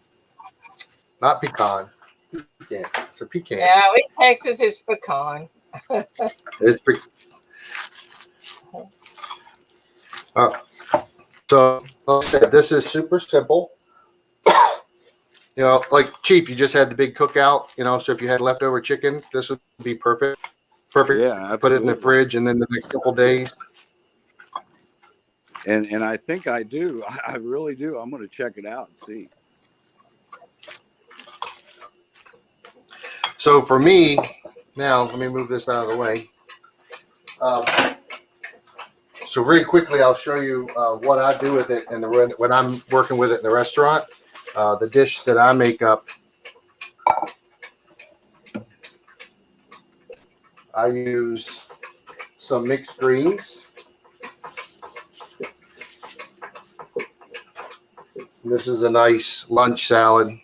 Not pecan. Pecan. It's a pecan. Yeah, in Texas it's pecan. It's pretty. So, like I said, this is super simple. You know, like Chief, you just had the big cookout. You know, so if you had leftover chicken, this would be perfect. Perfect. Yeah, Put it in the absolutely. fridge, and then the next couple days. And I think I do. I really do. I'm going to check it out and see. So for me, now let me move this out of the way. So very quickly, I'll show you what I do with it, and when I'm working with it in the restaurant. The dish that I make up, I use some mixed greens. This is a nice lunch salad.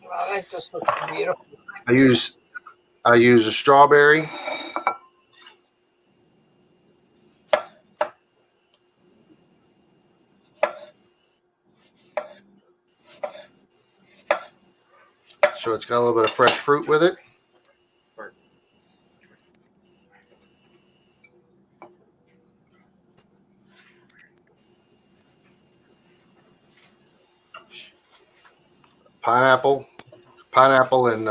Wow, that just looks beautiful. I use a strawberry. So it's got a little bit of fresh fruit with it. Pineapple and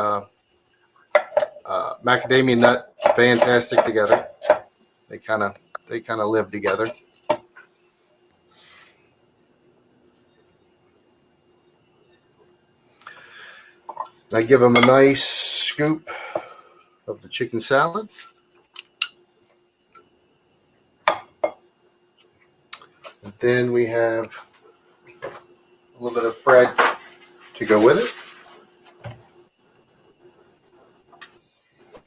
macadamia nut, fantastic together. They kind of live together. I give them a nice scoop of the chicken salad. And then we have a little bit of bread to go with it.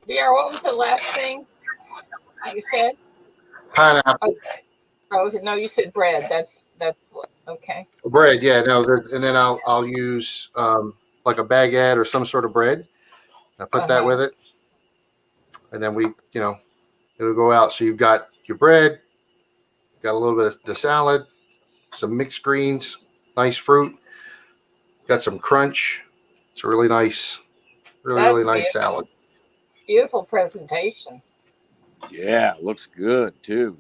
BR, what was the last thing you said? Pineapple. Oh, no, you said bread. That's what. Okay. Bread, yeah, no, and then I'll use like a baguette or some sort of bread. I put that with it, and then it'll go out. So you've got your bread, got a little bit of the salad, some mixed greens, nice fruit, got some crunch. It's a really nice, really nice salad. Beautiful presentation. Yeah, looks good too.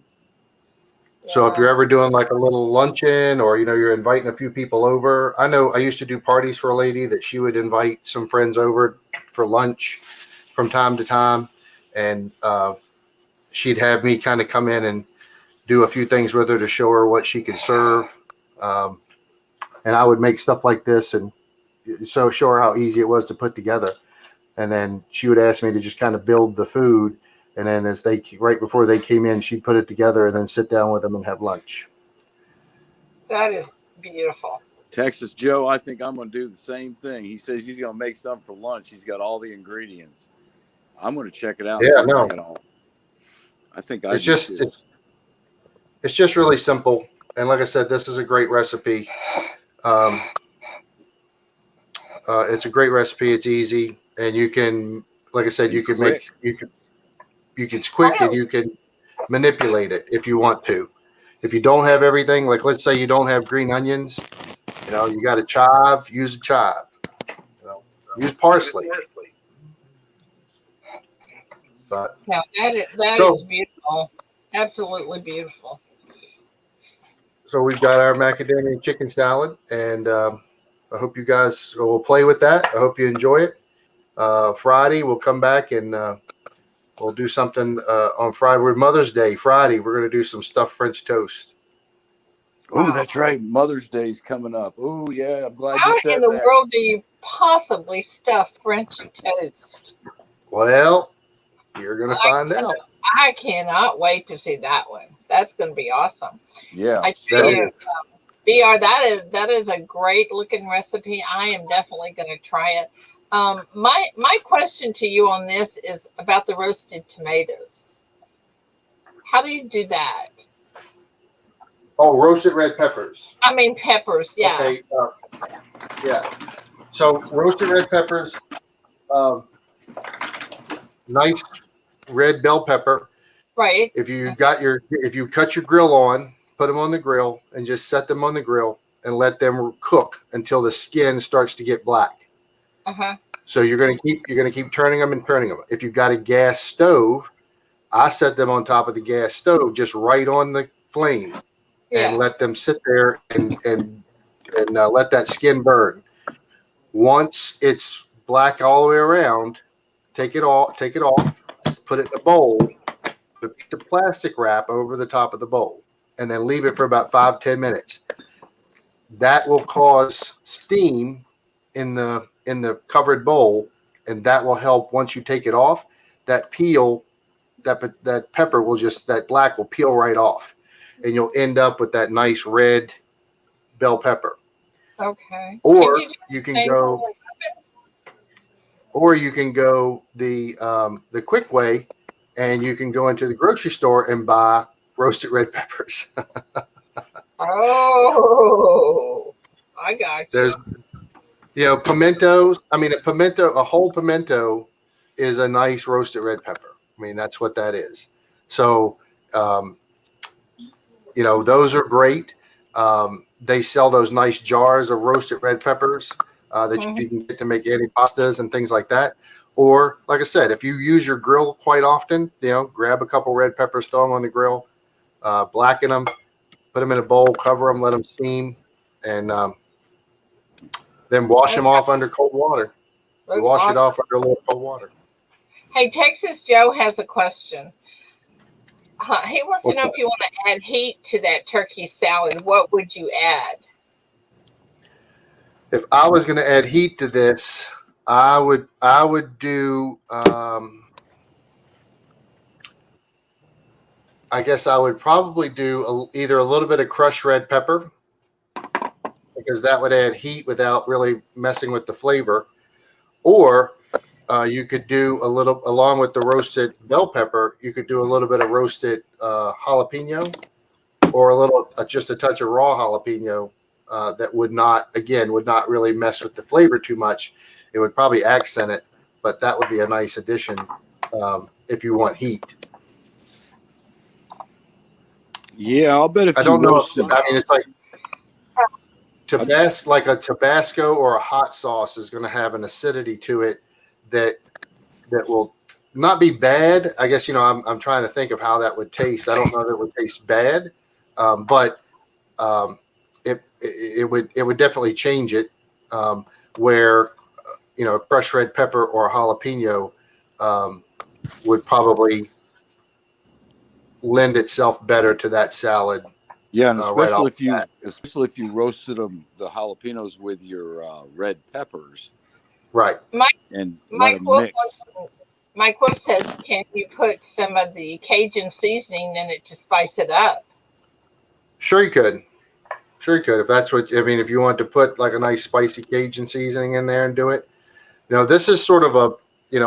So if you're ever doing like a little luncheon, or you're inviting a few people over, I know I used to do parties for a lady that she would invite some friends over for lunch from time to time, and she'd have me kind of come in and do a few things with her to show her what she could serve, and I would make stuff like this and so show her how easy it was to put together, and then she would ask me to just kind of build the food. And then right before they came in, she'd put it together and then sit down with them and have lunch. That is beautiful. Texas Joe, I think I'm going to do the same thing. He says he's going to make something for lunch. He's got all the ingredients. I'm going to check it out. Yeah, no. I think it's just really simple. And like I said, this is a great recipe. It's a great recipe. It's easy, and you can, like I said, it's quick, and you can manipulate it if you want to. If you don't have everything, like let's say you don't have green onions, you got a chive, use a chive. Use parsley. But now that is beautiful. Absolutely beautiful. So we've got our macadamia chicken salad, and I hope you guys will play with that. I hope you enjoy it. Friday we'll come back and we'll do something on Friday. We're Mother's Day Friday. We're going to do some stuffed French toast. Oh, that's right. Mother's Day's coming up. Oh, yeah. I'm glad you said that. How in the world do you possibly stuff French toast? Well, you're going to find out. I cannot wait to see that one. That's going to be awesome. Yeah. I tell you, BR, that is a great looking recipe. I am definitely going to try it. My question to you on this is about the roasted tomatoes. How do you do that? Oh, roasted red peppers. I mean peppers, yeah. Okay. Yeah. So roasted red peppers, nice red bell pepper. Right. If you cut your grill on, put them on the grill and just set them on the grill. and let them cook until the skin starts to get black. So you're gonna keep turning them and turning them. If you've got a gas stove, I set them on top of the gas stove, just right on the flame, and let them sit there and let that skin burn. Once it's black all the way around, take it off, put it in a bowl, put a piece of plastic wrap over the top of the bowl, and then leave it for about 5-10 minutes. That will cause steam in the covered bowl, and that will help. Once you take it off, that peel, that pepper will just, that black will peel right off, and you'll end up with that nice red bell pepper. Okay. Or you can go the quick way, and you can go into the grocery store and buy roasted red peppers. Oh, I got you. There's, pimentos. I mean, a whole pimento is a nice roasted red pepper. I mean, that's what that is. So, those are great. They sell those nice jars of roasted red peppers that you can get to make antipastas and things like that. Or, like I said, if you use your grill quite often, grab a couple red peppers, throw them on the grill, blacken them, put them in a bowl, cover them, let them steam, and then wash them off under cold water. Wash it off under a little cold water. Hey, Texas Joe has a question. He wants to know if you want to add heat to that turkey salad, what would you add? If I was going to add heat to this, I would do. I guess I would probably do either a little bit of crushed red pepper, because that would add heat without really messing with the flavor. Or you could do a little, along with the roasted bell pepper, you could do a little bit of roasted jalapeno, or a little, just a touch of raw jalapeno. That would not really mess with the flavor too much. It would probably accent it, but that would be a nice addition if you want heat. Yeah, I'll bet if I don't know. I mean, it's like like a Tabasco or a hot sauce is going to have an acidity to it that will not be bad. I guess, I'm trying to think of how that would taste. I don't know that it would taste bad, but it would definitely change it, where a crushed red pepper or a jalapeno would probably lend itself better to that salad. Yeah, and especially if you roasted them, the jalapenos, with your red peppers, right? And let them mix. Mike Wolf says, can you put some of the Cajun seasoning in it to spice it up? Sure, you could. If that's what, I mean, if you want to put like a nice spicy Cajun seasoning in there and do it. This is sort of a,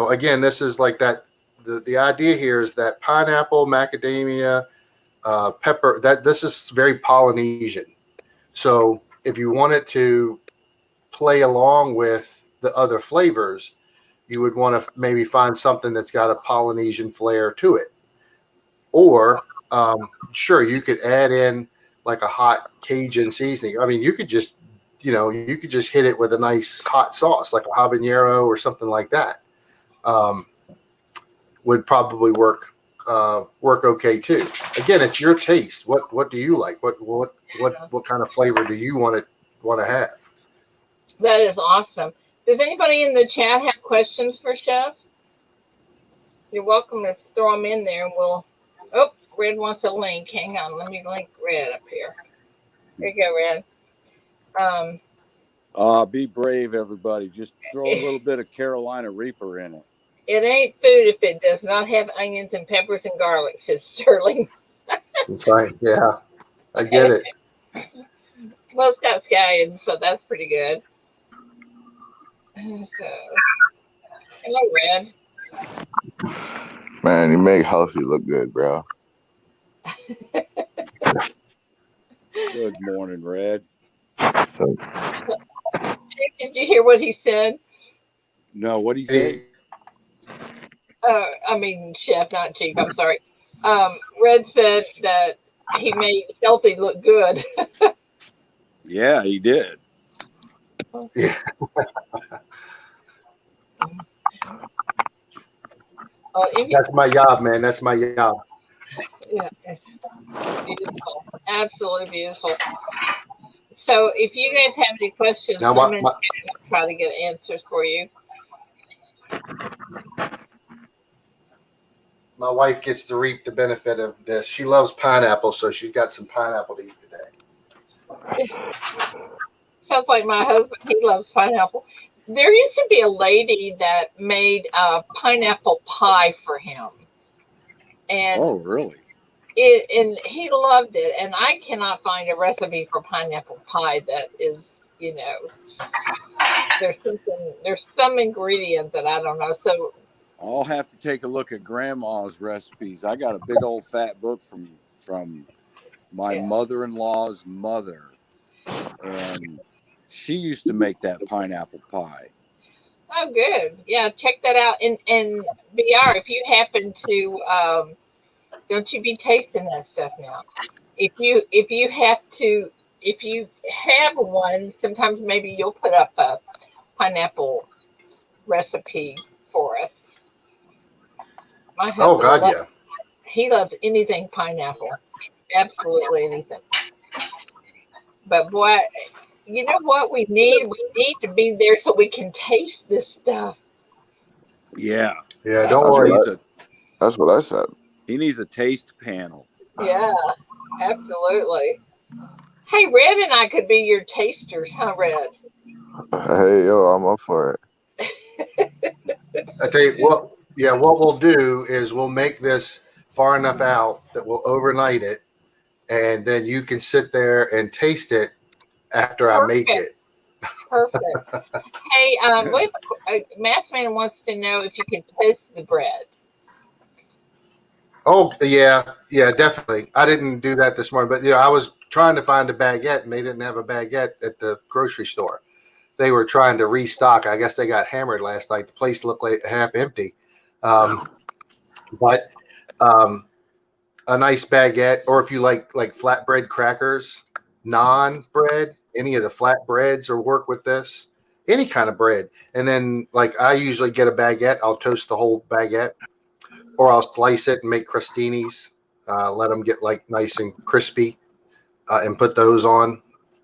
again, this is like that. The idea here is that pineapple, macadamia, pepper, this is very Polynesian. So if you wanted to play along with the other flavors, you would want to maybe find something that's got a Polynesian flair to it. Or, sure, you could add in like a hot Cajun seasoning. I mean, you could just hit it with a nice hot sauce, like a habanero or something like that. Would probably work okay too. Again, it's your taste. What do you like? What kind of flavor do you want to have? That is awesome. Does anybody in the chat have questions for Chef? You're welcome to throw them in there, and we'll. Oh, Red wants a link. Hang on, let me link Red up here. Here you go, Red. Be brave, everybody. Just throw a little bit of Carolina Reaper in it. It ain't food if it does not have onions and peppers and garlic, says Sterling. That's right. Yeah, I get it. Well, it's got scallions, so that's pretty good. So, hello, Red. Man, you make healthy look good, bro. Good morning, Red. So, Did you hear what he said? No, what he said? I mean, Chef, not Chief. I'm sorry. Red said that he made healthy look good. Yeah, he did. Yeah. Oh, if you, That's my job, man. That's my job. yeah, beautiful, absolutely beautiful. So, if you guys have any questions, Now, I'm going to try to get answers for you. my wife gets to reap the benefit of this. She loves pineapple, so she's got some pineapple to eat today. Sounds like my husband. He loves pineapple. There used to be a lady that made pineapple pie for him, and Oh, really? and he loved it. And I cannot find a recipe for pineapple pie that is, there's some ingredient that I don't know. So I'll have to take a look at Grandma's recipes. I got a big old fat book from my yeah. mother-in-law's mother, and she used to make that pineapple pie. Oh, good. Yeah, check that out. And BR, if you happen to, don't you be tasting that stuff now. If you have one, sometimes maybe you'll put up a pineapple recipe for us. My Oh, husband God, yeah. he loves anything pineapple, absolutely anything. But boy, you know what we need? We need to be there so we can taste this stuff. Yeah. Yeah, don't worry. That's what I said. He needs a taste panel. Yeah, absolutely. Hey, Red and I could be your tasters, huh, Red? Hey, yo, I'm up for it. I tell you what, yeah, what we'll do is we'll make this far enough out that we'll overnight it, and then you can sit there and taste it after I make Perfect. it. Perfect. Hey, Massman wants to know if you can toast the bread. Oh, yeah, definitely. I didn't do that this morning, but I was trying to find a baguette, and they didn't have a baguette at the grocery store. They were trying to restock. I guess they got hammered last night. The place looked like half empty. But a nice baguette, or if you like flatbread crackers, naan bread, any of the flat breads, or work with this, any kind of bread. And then, like, I usually get a baguette. I'll toast the whole baguette, or I'll slice it and make crostinis. Let them get like nice and crispy, and put those on,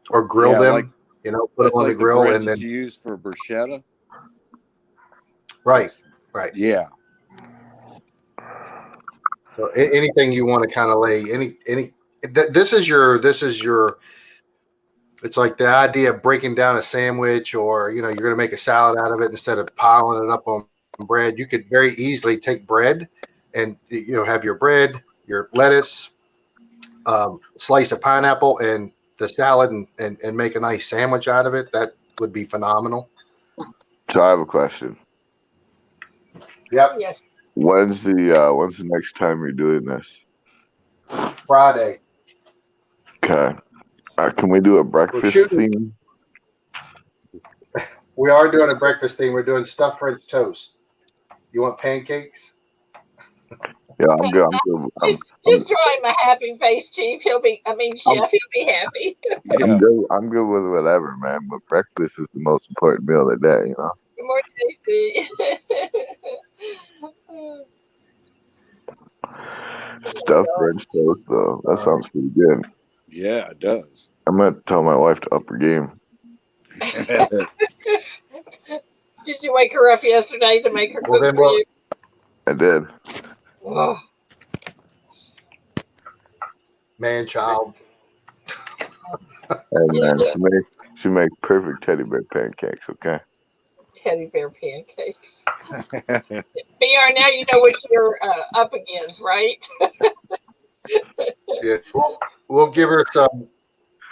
or grill them. Put them on the grill, bread and that then you use for bruschetta. right. Yeah. So anything you want to kind of lay any. This is your. It's like the idea of breaking down a sandwich, or you're going to make a salad out of it instead of piling it up on bread. You could very easily take bread and have your bread, your lettuce, slice of pineapple, and the salad, and make a nice sandwich out of it. That would be phenomenal. So I have a question. Yep. Yes. When's the next time you're doing this? Friday. Okay. Can we do a breakfast theme? We are doing a breakfast theme. We're doing stuffed French toast. You want pancakes? Yeah, I'm good. Just draw him a happy face, Chief. Chef, he'll be happy. Yeah. I'm good with whatever, man. But breakfast is the most important meal of the day, Good morning, Daisy. Stuffed French toast, though. That sounds pretty good. Yeah, it does. I'm gonna tell my wife to up her game. Did you wake her up yesterday to make her cook for you? I did. Oh. Man, child. Hey, man, she makes perfect teddy bear pancakes. Okay. Teddy bear pancakes. BR, now you know what you're up against, right? Yeah, we'll give her some.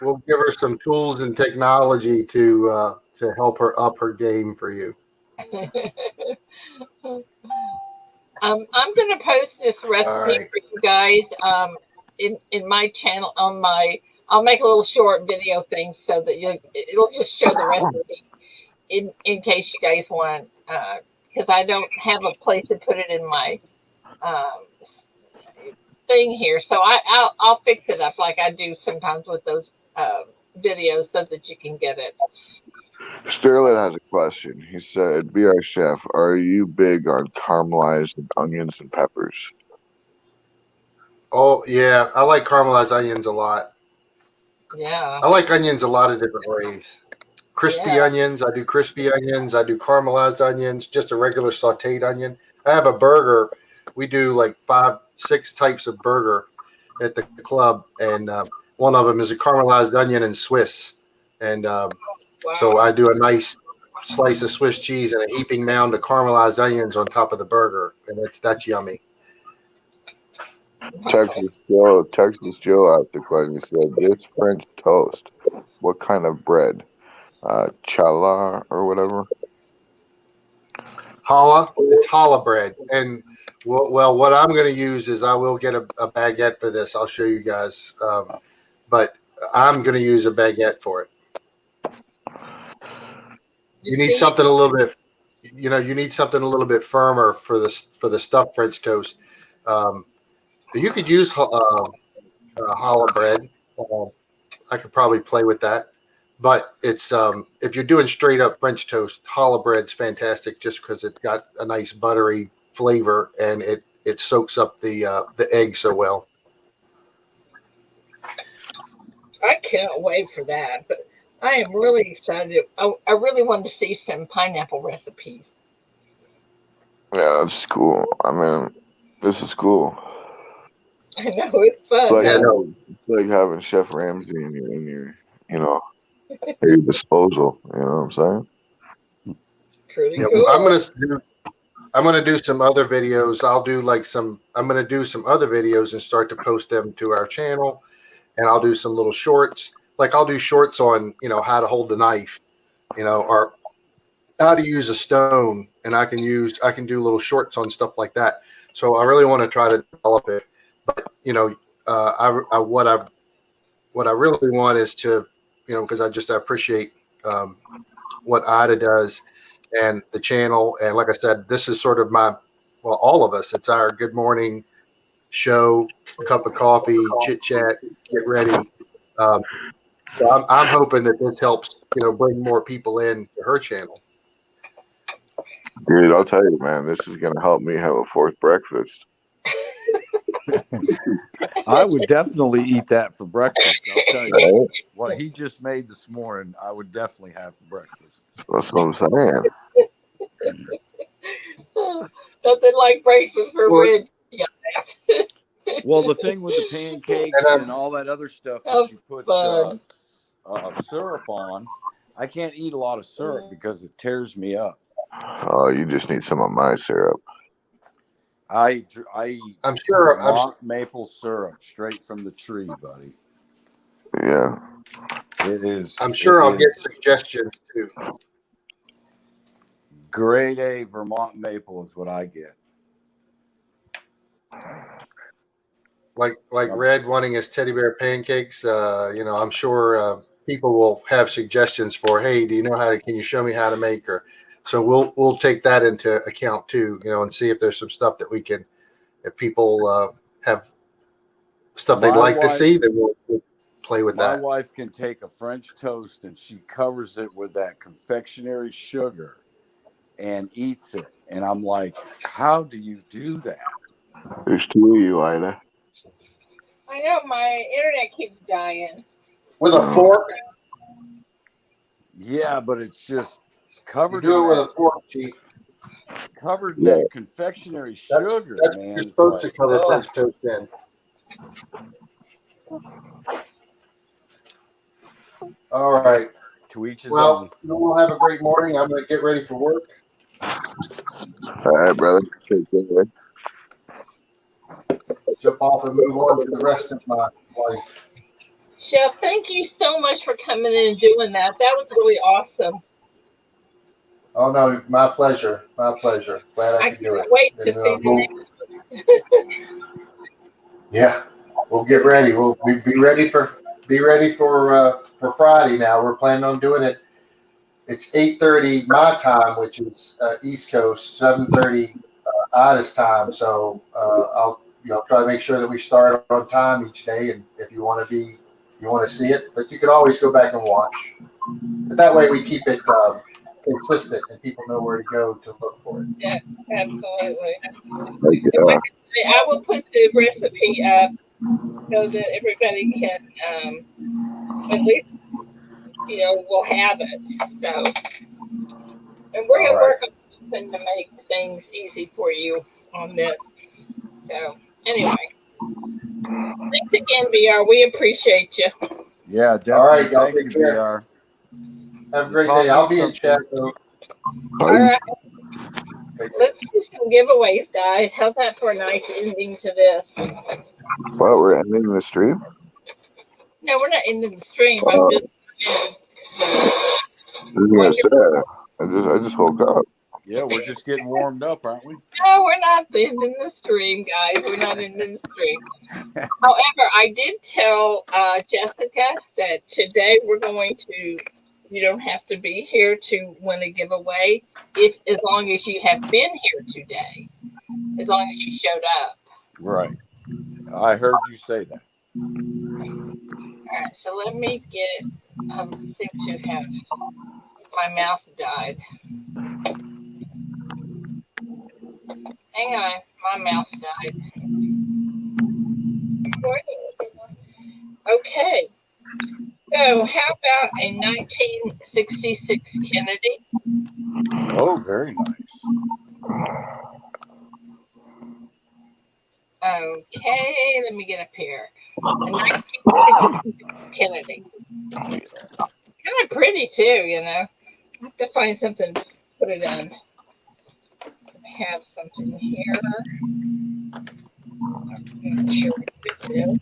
We'll give her some tools and technology to help her up her game for you. I'm going to post this recipe for you guys in my channel I'll make a little short video thing so that it'll just show the recipe in case you guys want, because I don't have a place to put it in my thing here. So I'll fix it up like I do sometimes with those video so that you can get it. Sterling has a question. He said, BRCHEF, are you big on caramelized onions and peppers? Oh yeah, I like caramelized onions a lot. Yeah. I like onions a lot of different ways. Crispy Yeah. onions, I do crispy onions. I do caramelized onions, just a regular sautéed onion. I have a burger. We do like 5, 6 types of burger at the club, and one of them is a caramelized onion and Swiss. And so Wow. I do a nice slice of Swiss cheese and a heaping mound of caramelized onions on top of the burger, and that's yummy. Wow. Texas Joe asked a question. He said, this French toast, what kind of bread? Challah or whatever? Challah, it's challah bread. And well, what I'm going to use is I will get a baguette for this. I'll show you guys. But I'm going to use a baguette for it. You You need see? something a little bit, you need something a little bit firmer for the stuffed French toast. Um, you could use challah bread. I could probably play with that. But it's if you're doing straight up French toast, challah bread's fantastic just because it's got a nice buttery flavor and it soaks up the egg so well. I can't wait for that. But I am really excited. I really want to see some pineapple recipes. Yeah, that's cool. I mean, this is cool. I know it's It's fun like Yeah, though. no. having Chef Ramsay you know, at your disposal. You know what I'm saying? Pretty Yeah, cool. I'm gonna do some other videos. I'm gonna do some other videos and start to post them to our channel, and I'll do some little shorts. Like I'll do shorts on how to hold the knife, or how to use a stone, and I can do little shorts on stuff like that. So I really want to try to develop it. But what I really want is to because I appreciate what Ida does and the channel. And like I said, this is sort of all of us. It's our good morning show, cup of coffee, chit chat, get ready. Um, so I'm hoping that this helps, bring more people in to her channel. Dude, I'll tell you, man, this is gonna help me have a fourth breakfast. I would definitely eat that for breakfast. I'll tell you Right? what he just made this morning. I would definitely have for breakfast. That's what I'm saying. Nothing like breakfast for Well, red. Yeah. Well, the thing with the and pancakes and all that other stuff Oh, that you put fun. syrup on, I can't eat a lot of syrup because it tears me up. Oh, you just need some of my syrup. I eat I'm sure. Vermont maple syrup straight from the tree, buddy. Yeah. It is. I'm sure it I'll get is suggestions too. grade A Vermont maple is what I get. Like Red wanting his teddy bear pancakes. I'm sure people will have suggestions for. Hey, do you know how to? Can you show me how to make her? So we'll take that into account too. And see if there's some stuff that we can. If people have stuff they'd My like to wife, see, then we'll play with my that. wife can take a French toast and she covers it with that confectionery sugar and eats it. And I'm like, how do you do that? There's two of you, Ida. I know my internet keeps dying. With a fork. Yeah, but it's just You covered do in it with that a fork, Chief. that confectionery sugar, That's man. you're It's supposed to like, cover oh, French toast in. All right. to each his Well, own. we'll have a great morning. I'm going to get ready for work. All right, brother. Take care. Jump off and move on to the rest of my life. Chef, thank you so much for coming in and doing that. That was really awesome. Oh no, my pleasure. My pleasure. Glad I I could do can't it. wait to And see the yeah, we'll get ready. We'll be ready for Friday. Now we're planning on doing it. It's 8:30 my time, which is East Coast, 7:30 Ida's time. So I'll try to make sure that we start on time each day. And if you want to be you want to see it, but you could always go back and watch. But that way we keep it consistent and people know where to go to look for it. Yeah, absolutely. Like, And like I will put the recipe up so that everybody can at least, we'll have it. So, and we're going to work on something to make things easy for you on this. So, anyway, thanks again, VR. We appreciate you. Yeah, definitely. All right, y'all Thank take you, care. VR. Have a You great taught day. me I'll be in something. chat though. All right. Let's do some giveaways, guys. How's that for a nice ending to this? well, we're ending the stream. No, we're not ending the stream. I'm just I was gonna say, I just woke up. Yeah, we're just getting warmed up, aren't we? No, we're not ending the stream, guys. We're not ending the stream. However, I did tell Jessica that today we're going to. You don't have to be here to win a giveaway, as long as you have been here today. As long as you showed up. Right. I heard you say that. All right, so let me get. Seem to have my mouse died. Hang on, my mouse died. Okay, so how about a 1966 Kennedy? Oh, very nice. Okay, let me get up here. A 1966 Kennedy. Kind of pretty too, I have to find something to put it on. I have something here. I'm not sure what this is.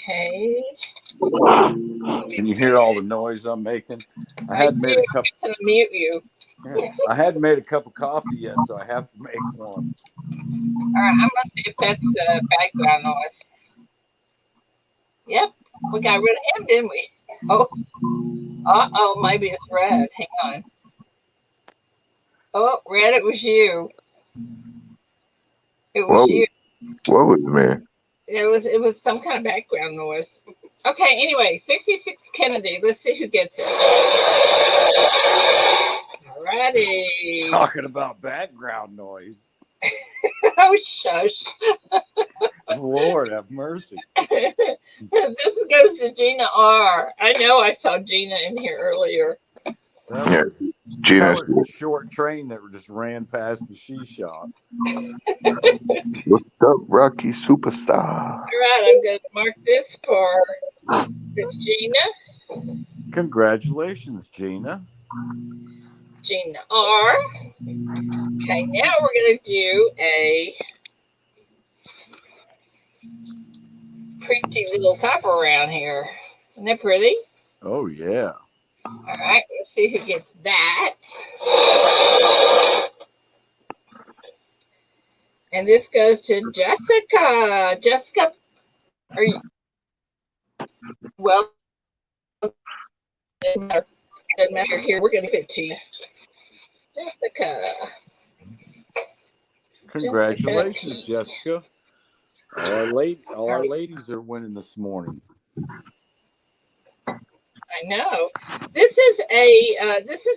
Okay. Can you hear all the noise I'm making? I hadn't made a cup. I'm gonna mute you. I hadn't made a cup of coffee yet, so I have to make one. All right, I'm gonna see if that's background noise. Yep, we got rid of him, didn't we? Oh, maybe it's Red. Hang on. Oh, Red, it was you. It was you. What was me? It was some kind of background noise. Okay, anyway, 66 Kennedy. Let's see who gets it. Alrighty. Talking about background noise. Oh, shush. Lord have mercy. This goes to Gina R. I know I saw Gina in here earlier. That was a short train that just ran past the She Shop. What's up, Rocky Superstar? All right, I'm going to mark this for Miss Gina. Congratulations, Gina. Gina R. Okay, now we're going to do a pretty little copper around here. Isn't that pretty? Oh, yeah. All right, let's see who gets that. And this goes to Jessica. Jessica, are you? Well, doesn't matter here. We're going to give it to you. Jessica. Congratulations, Jessica. All our ladies are winning this morning. I know. This is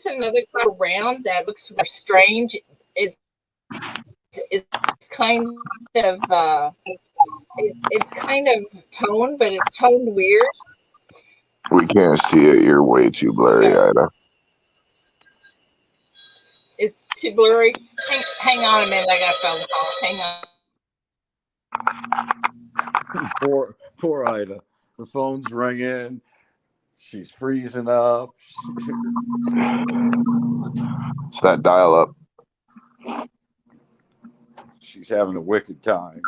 another kind of round that looks strange. It's kind of it's kind of toned, but it's toned weird. We can't see it. You're way too blurry, Ida. It's too blurry. Hang on a minute. I got a phone call. Hang on. Poor Ida. Her phone's ringing. She's freezing up. It's that dial up. She's having a wicked time.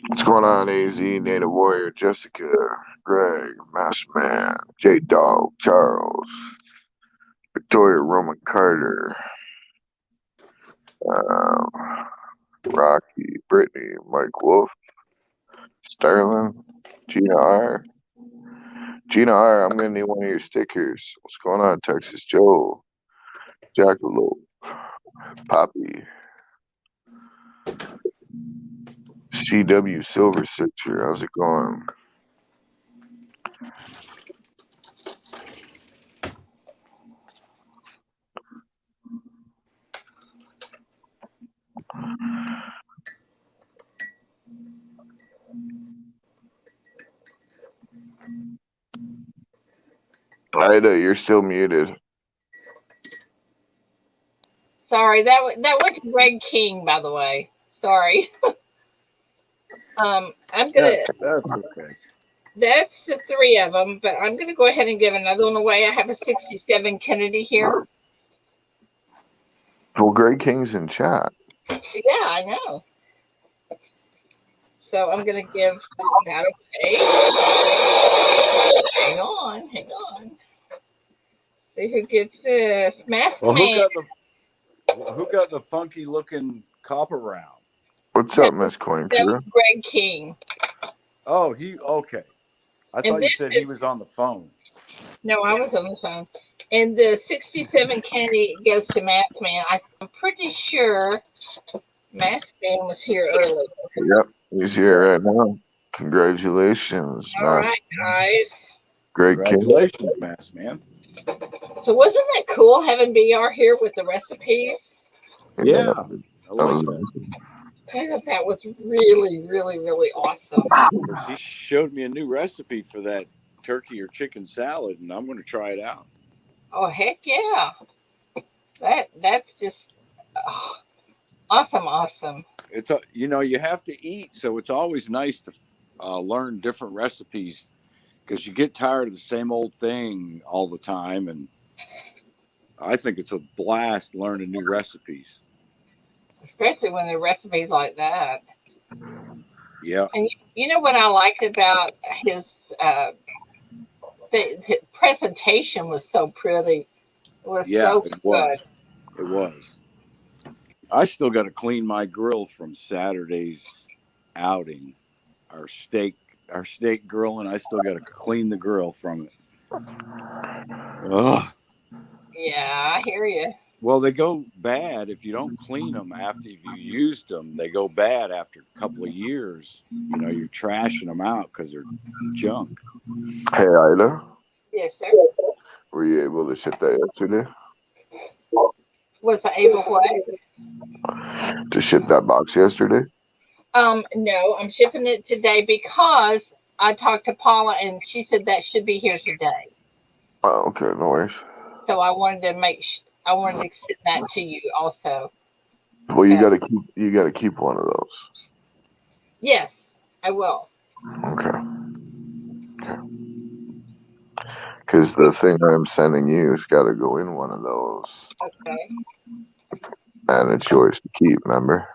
What's going on, AZ, Native Warrior, Jessica, Greg, Maskman, J-Dog, Charles, Victoria Roman Carter, Rocky, Brittany, Mike Wolf, Sterling, Gina R. Gina R, I'm going to need one of your stickers. What's going on, Texas Joe, Jackalope, Poppy, CW Silver Sixer, how's it going? Ida, you're still muted. Sorry, that went to Greg King, by the way. Sorry. I'm gonna. That's okay. That's the 3 of them, but I'm gonna go ahead and give another one away. I have a 67 Kennedy here. Well, Greg King's in chat. Yeah, I know. So I'm gonna give that away. Hang on. See who gets this. Mask Well, Man. who got the funky looking copper round? What's up, Miss Coin That Crew? was Greg King. Oh, okay. I thought you said he was on the phone. No, I was on the phone. And the 67 Kennedy goes to Mask Man. I'm pretty sure Mask Man was here earlier. Yep, he's here right now. Congratulations, All right, guys. Greg King. Congratulations, Mass Man. So wasn't that cool having BR here with the recipes? Yeah, I like that. Awesome. I thought that was really, really, really awesome. He showed me a new recipe for that turkey or chicken salad, and I'm going to try it out. Oh, heck yeah. That's just awesome. It's you have to eat, so it's always nice to learn different recipes because you get tired of the same old thing all the time, and I think it's a blast learning new recipes. Especially when they're recipes like that. Yeah. And you know what I liked about his his presentation was so pretty. It was so it good. was. It was. I still got to clean my grill from Saturday's outing. Our steak grill, and I still got to clean the grill from it. Ugh. Yeah, I hear you. Well, they go bad if you don't clean them after you used them. They go bad after a couple of years. You're trashing them out because they're junk. Hey, Ida. Yes, sir. Were you able to ship that yesterday? Was I able what? To ship that box yesterday? No, I'm shipping it today because I talked to Paula and she said that should be here today. Oh, okay, no worries. So I wanted to send that to you also. Well, you gotta keep one of those. Yes, I will. Okay. Because the thing I'm sending you has got to go in one of those. Okay. And it's yours to keep, remember?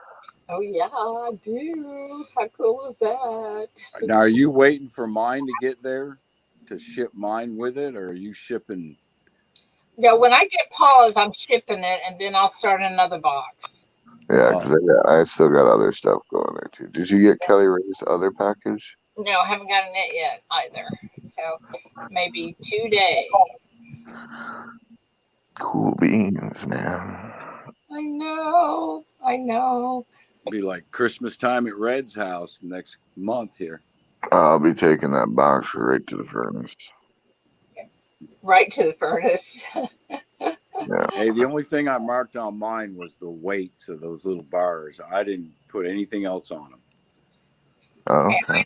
Oh yeah, I do. How cool is that? Now, are you waiting for mine to get there to ship mine with it, or are you shipping? No, when I get Paula's, I'm shipping it, and then I'll start another box. Yeah, because I still got other stuff going there too. Did you get Kelly Ray's other package? No, I haven't gotten it yet either. So maybe today. Cool beans, man. I know. It'll be like Christmas time at Red's house next month here. I'll be taking that box right to the furnace. Right to the furnace. Yeah. Hey, the only thing I marked on mine was the weights of those little bars. I didn't put anything else on them. Oh, okay.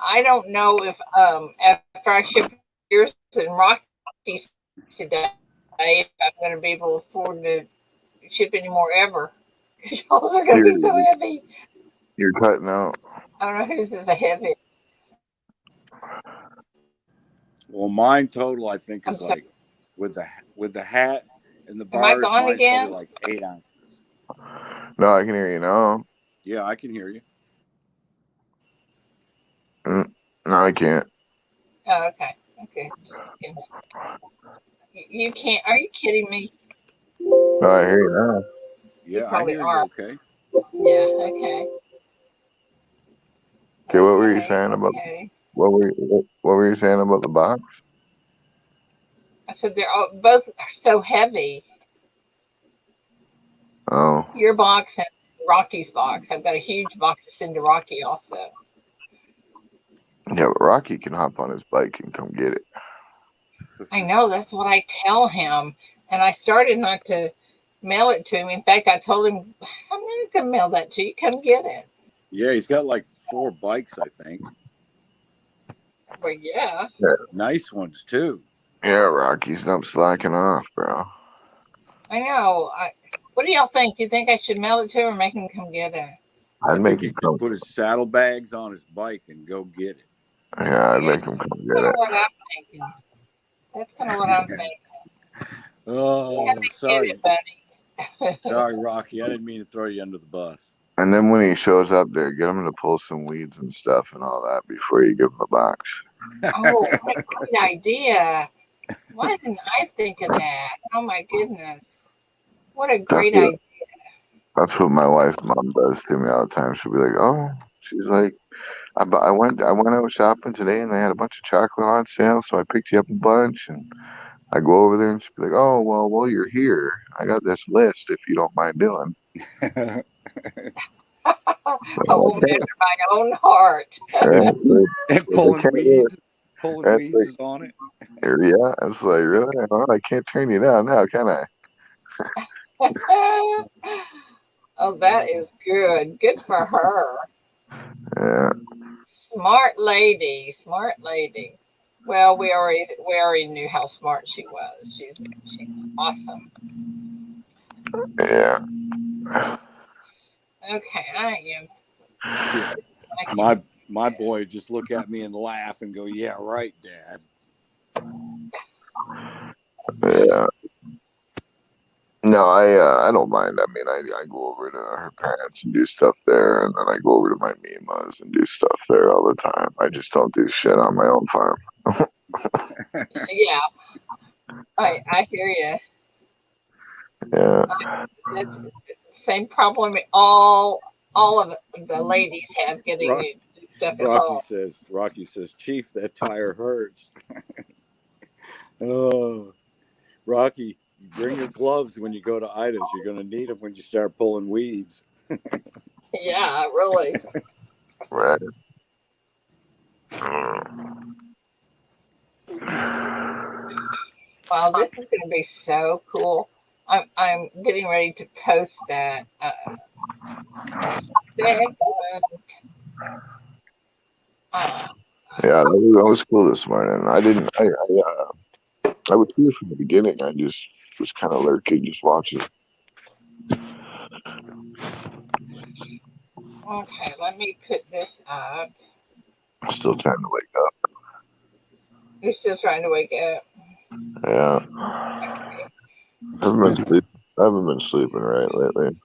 I don't know if after I ship yours and Rocky's today, if I'm going to be able to afford to ship any more ever. Because y'all are going to be so heavy. You're cutting out. I don't know whose is a heavy. Well, mine total I think is like with the hat and the bars. Am I gone mine's again? probably like 8 ounces. No, I can hear you now. Yeah, I can hear you. No, I can't. Oh, okay. You can't. Are you kidding me? No, I hear you now. Yeah, I hear you. Okay. Yeah. Okay. Okay, what were you saying about? What were you saying about the box? I said they're both are so heavy. Oh. Your box and Rocky's box. I've got a huge box to send to Rocky also. Yeah, but Rocky can hop on his bike and come get it. I know, that's what I tell him. And I started not to mail it to him. In fact, I told him, I'm not going to mail that to you. Come get it. Yeah, he's got like 4 bikes, I think. Well, yeah. Nice ones too. Yeah, Rocky's not slacking off, bro. I know. What do y'all think? You think I should mail it to him or make him come get it? I'd I make think he him should come. put his saddlebags on his bike and go get it. Yeah, I'd Yeah, make him come that's get kind of it. what I'm thinking. That's kind of what I'm thinking. Oh, Get sorry. it, buddy. Sorry, Rocky. I didn't mean to throw you under the bus. And then when he shows up there, get him to pull some weeds and stuff and all that before you give him the box. Oh, what a great idea. Why didn't I think of that? Oh, my goodness. What a That's great what idea. that's what my wife's mom does to me all the time. She'll be like, "Oh," she's like, I went out shopping today and they had a bunch of chocolate on sale, so I picked you up a bunch." And I go over there and she'll be like, "Oh, well, while you're here, I got this list if you don't mind doing." A woman after my own heart. Right? And pulling weeds is on it. Yeah, it's like, really? Well, I can't turn you down now, can I? Oh, that is good. Good for her. Yeah. Smart lady. Smart lady. Well, we already knew how smart she was. She's awesome. Yeah. Okay, I am. Yeah. My boy would just look at me and laugh and go, "Yeah, right, Dad." Yeah. No, I don't mind. I mean, I go over to her parents and do stuff there, and then I go over to my Mima's and do stuff there all the time. I just don't do shit on my own farm. Yeah, I hear you. Yeah. That's the same problem all of the ladies have getting Rock, to do stuff at home. Rocky says, "Chief, that tire hurts." Oh, Rocky, you bring your gloves when you go to Ida's. You're going to need them when you start pulling weeds. Yeah, really. Right. Wow, this is going to be so cool. I'm getting ready to post that. Yeah, that was cool this morning. I didn't. I was here from the beginning. I just was kind of lurking, just watching. Okay, let me put this up. I'm still trying to wake up. You're still trying to wake up. Yeah. I haven't been sleeping right lately.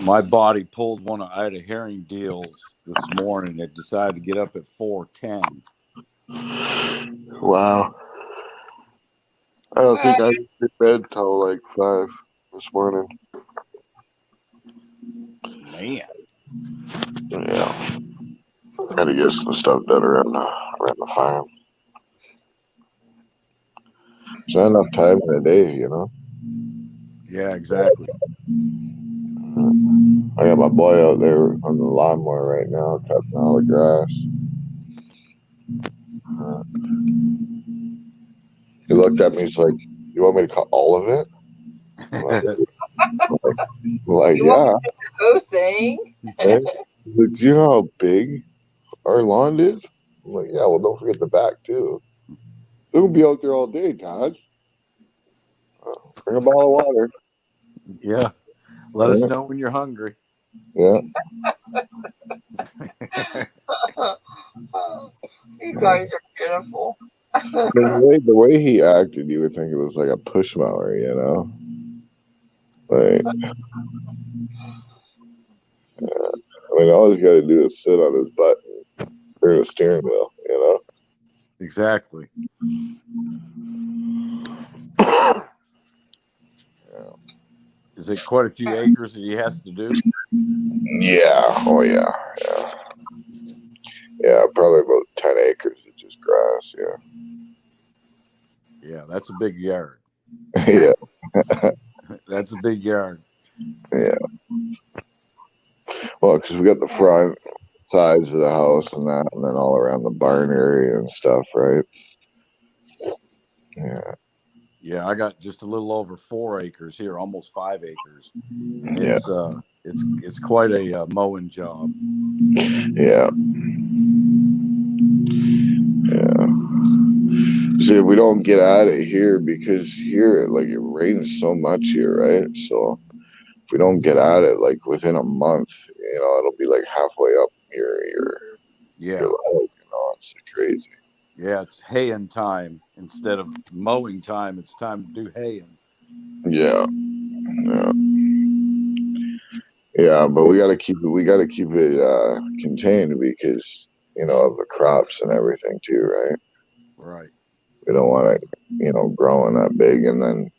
My body pulled one of Ida Herring deals this morning. It decided to get up at 4:10. Wow. I don't think I went to bed till like 5 this morning. Man. Yeah. Had to get some stuff done around the farm. There's not enough time in a day, you know. Yeah, exactly. I got my boy out there on the lawnmower right now, cutting all the grass. He looked at me. He's like, "You want me to cut all of it?" Like, You yeah. want the whole thing? Right? He's like, "Do you know how big our lawn is?" I'm like, "Yeah, well, don't forget the back, too." They'll be out there all day, Todd. Bring a bottle of water. Yeah. Let us know when you're hungry. Yeah. You guys are beautiful. The way he acted, you would think it was like a push mower, you know? Like, I mean, all he's got to do is sit on his butt and turn the steering wheel, you know? Exactly. Yeah. Is it quite a few acres that he has to do? Yeah. Oh, yeah. Yeah. Yeah, probably about 10 acres of just grass, yeah. Yeah, that's a big yard. Yeah. That's a big yard. Yeah. Well, because we got the front sides of the house and that, and then all around the barn area and stuff, right? Yeah. Yeah, I got just a little over 4 acres here, almost 5 acres, and Yeah. it's quite a mowing job. Yeah. Yeah. See, if we don't get out of here, because here, like, it rains so much here, right? So if we don't get at it, like, within a month, it'll be like halfway up your Yeah, leg, it's crazy. yeah, it's haying time instead of mowing time. It's time to do haying. Yeah. Yeah. Yeah, but we gotta keep it contained because of the crops and everything too, right? Right. We don't want it, growing that big and then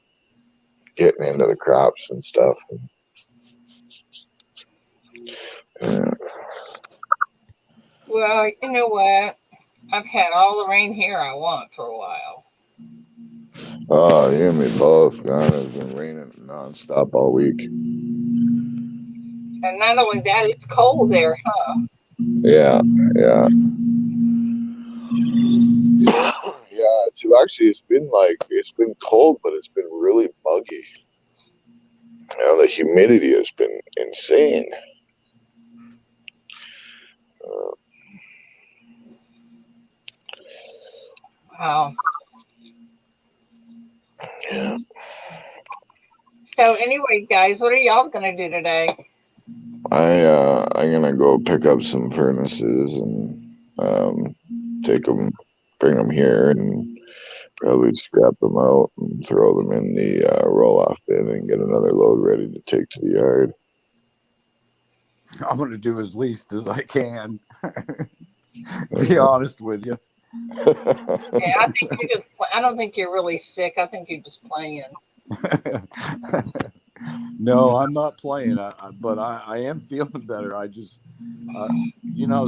getting into the crops and stuff. Yeah. Well, you know what? I've had all the rain here I want for a while. Oh, you and me both. God, it's been raining nonstop all week. And not only that, it's cold there, huh? Yeah, yeah. Yeah, it's been cold, but it's been really muggy. The humidity has been insane. Wow. Yeah. So anyway, guys, what are y'all gonna do today? I'm gonna go pick up some furnaces and bring them here, and probably scrap them out and throw them in the roll-off bin and get another load ready to take to the yard. I'm going to do as least as I can. Be honest with you. Yeah, I think you're just. I don't think you're really sick. I think you're just playing. No, I'm not playing, but I am feeling better. I just,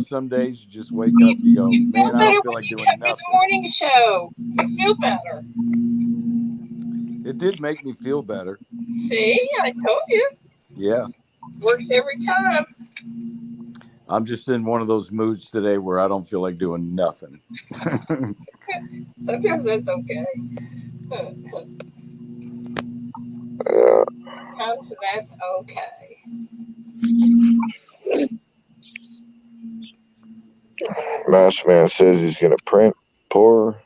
some days you just wake up and you go, You feel man, I better don't feel when like you doing come to the nothing. morning show. You feel better. It did make me feel better. See, I told you. Yeah. Works every time. I'm just in one of those moods today where I don't feel like doing nothing. Sometimes that's okay. Sometimes that's okay. Master Man says he's gonna print, pour.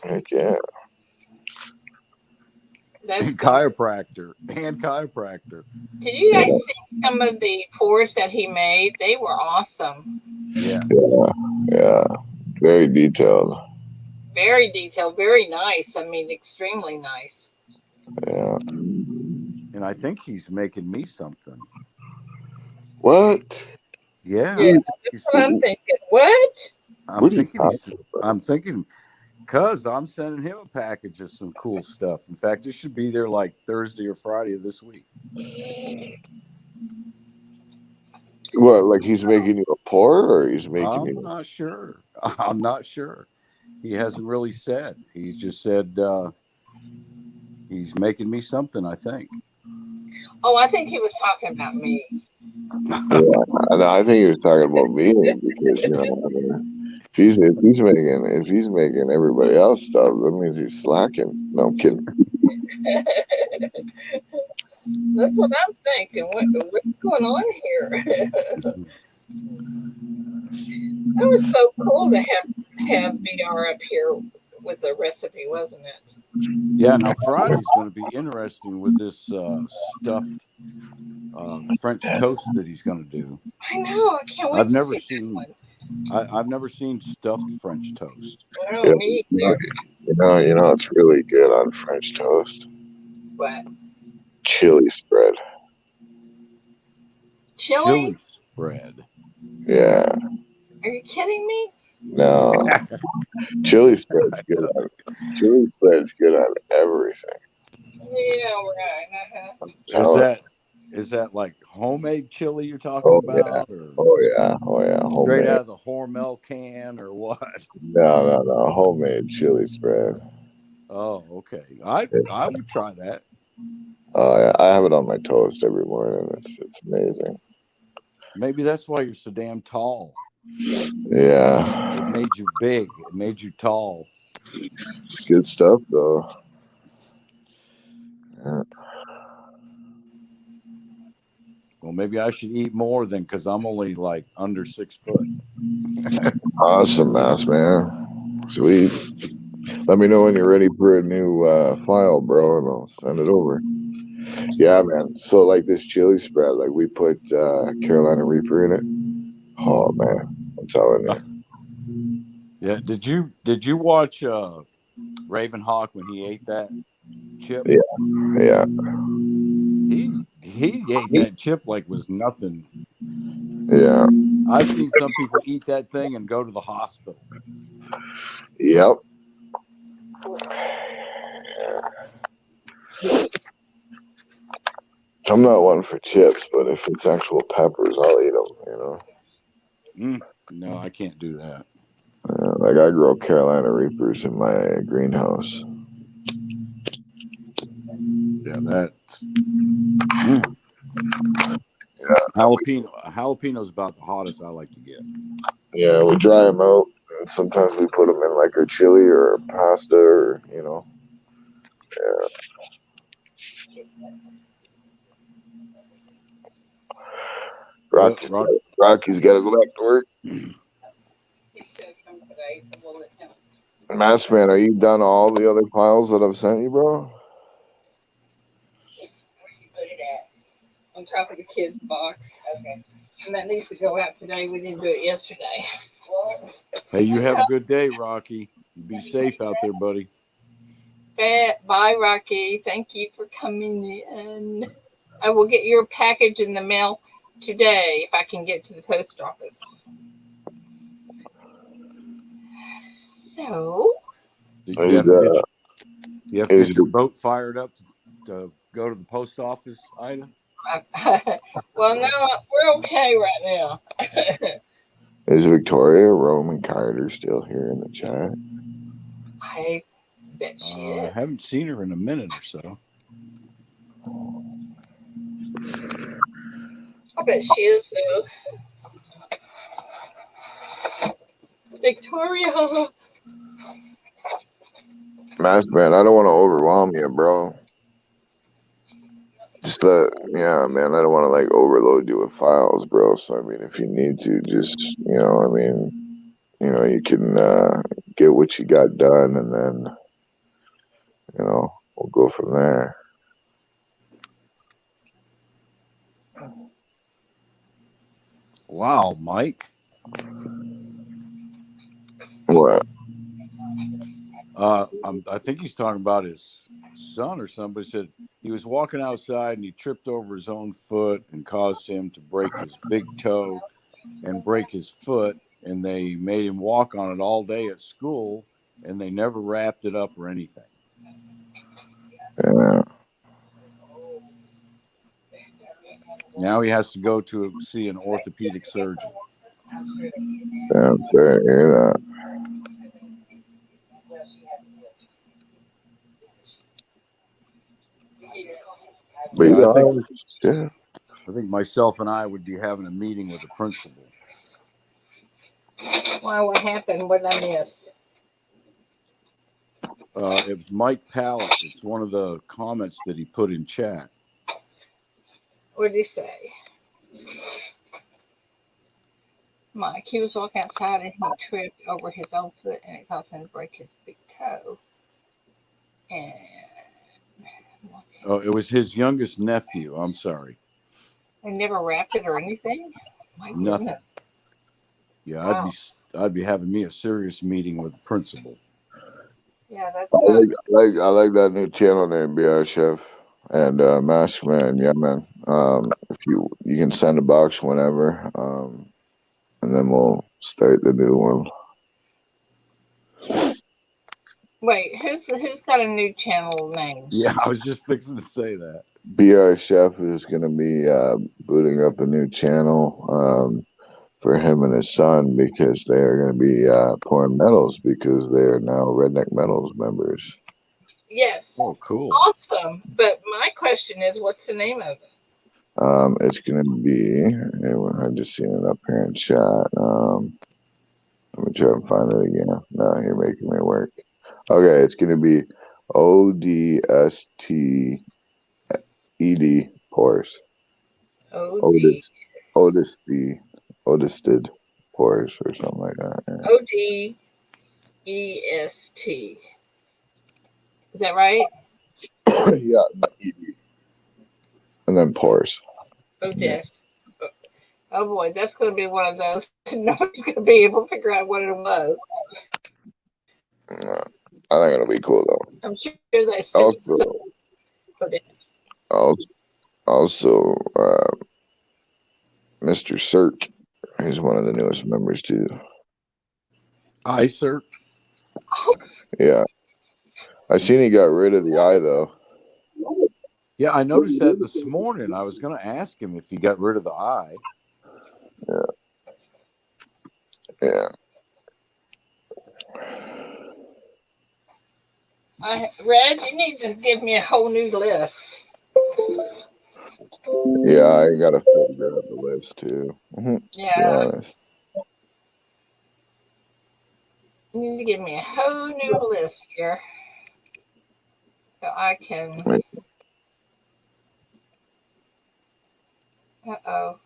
Heck yeah. That's chiropractor. Did you guys see some of the pours that he made? They were awesome. Yes. Yeah. Very detailed. Very detailed, very nice. I mean, extremely nice. Yeah. And I think he's making me something. What? Yeah. That's what I'm thinking. What? I'm thinking because I'm sending him a package of some cool stuff. In fact, it should be there like Thursday or Friday of this week. What, like he's making you a pour, or he's making you? I'm not sure. He hasn't really said. He's just said he's making me something, I think. Oh, I think he was talking about me. Yeah, I think he was talking about me because if he's making everybody else stuff, that means he's slacking. No, I'm kidding. That's what I'm thinking. What's going on here? That was so cool to have BR up here with the recipe, wasn't it? Yeah. Now Friday's going to be interesting with this stuffed French toast that he's going to do. I know. I can't wait. I've never seen stuffed French toast. No, me either. It's really good on French toast. What? Chili spread. Chili spread. Yeah. Are you kidding me? No. Chili spread's good. Chili spread's good on everything. Yeah, right. Is that like homemade chili you're talking about? Yeah. Or Oh yeah. Homemade. Straight out of the Hormel can or what? No. Homemade chili spread. Oh, okay. I would try that. Oh yeah, I have it on my toast every morning. It's amazing. Maybe that's why you're so damn tall. Yeah. It made you big. It made you tall. It's good stuff, though. Yeah. Well, maybe I should eat more then, because I'm only like under 6 foot. Awesome, Mass Man. Sweet. Let me know when you're ready for a new file, bro, and I'll send it over. Yeah, man. So, like this chili spread, like we put Carolina Reaper in it. Oh man, I'm telling you. Yeah. Did you watch Ravenhawk when he ate that chip? Yeah. He ate that chip like it was nothing. Yeah. I've seen some people eat that thing and go to the hospital. Yep. I'm not one for chips, but if it's actual peppers, I'll eat them. No, I can't do that. Like I grow Carolina Reapers in my greenhouse. Yeah, that's Yeah. jalapeno's about the hottest I like to get. Yeah, we dry them out, and sometimes we put them in like our chili or our pasta, or Yeah. Rocky's got to go back to work. Mass Man, are you done all the other files that I've sent you, bro? Where you put it at? On top of the kids' box. Okay. And that needs to go out today. We didn't do it yesterday. Hey, you have a good day, Rocky. Be safe out there, buddy. Bye, Rocky. Thank you for coming in. I will get your package in the mail today if I can get to the post office. So, you have to get your boat fired up to go to the post office, Ida? well, no, we're okay right now. Is Victoria Roman Carter still here in the chat? I bet she is. I haven't seen her in a minute or so. I bet she is, though. Victoria. Mass Man, I don't want to overwhelm you, bro. Yeah, man, I don't want to like overload you with files, bro. So, I mean, if you need to, just, you can get what you got done, and then, we'll go from there. Wow, Mike. What? I think he's talking about his son or somebody. Said he was walking outside and he tripped over his own foot and caused him to break his big toe and break his foot. And they made him walk on it all day at school, and they never wrapped it up or anything. Yeah. Now he has to go to see an orthopedic surgeon. Yeah, I'm sorry to hear that. But yeah, I think myself and I would be having a meeting with the principal. Why? What happened? What did I miss? It was Mike Pallet. It's one of the comments that he put in chat. What did he say? Mike, he was walking outside and he tripped over his own foot and it caused him to break his big toe. And it was his youngest nephew. I'm sorry. They never wrapped it or anything? My Nothing. Goodness. Yeah, Wow. I'd be having me a serious meeting with the principal. Yeah, that's I like that new channel name, BRCHEF and Mask Man. Yeah, man. If you can send a box whenever, and then we'll start the new one. Wait, who's got a new channel name? Yeah, I was just fixing to say that. BRCHEF is going to be booting up a new channel for him and his son, because they are going to be pouring metals, because they are now Redneck Metals members. Yes. Oh, cool. Awesome. But my question is, what's the name of it? It's gonna be. I just seen it up here in chat. Let me try and find it again. No, you're making me work. Okay, it's gonna be ODSTED pores. O-D, Otis, Otisted pores or something like that. Yeah. O-D-E-S-T. Is that right? Yeah, ED. And then pores. Odess. Oh boy, that's going to be one of those. Nobody's going to be able to figure out what it was. Yeah. I think it'll be cool though. I'm sure they said Also, Mr. Cirque, he's one of the newest members too. I, sir. Yeah, I seen he got rid of the eye though. Yeah, I noticed that this morning. I was going to ask him if he got rid of the eye. Yeah. Red, you need to give me a whole new list. Yeah, I gotta figure out the list too. To be Yeah, honest. you need to give me a whole new list here so I can. Uh-oh.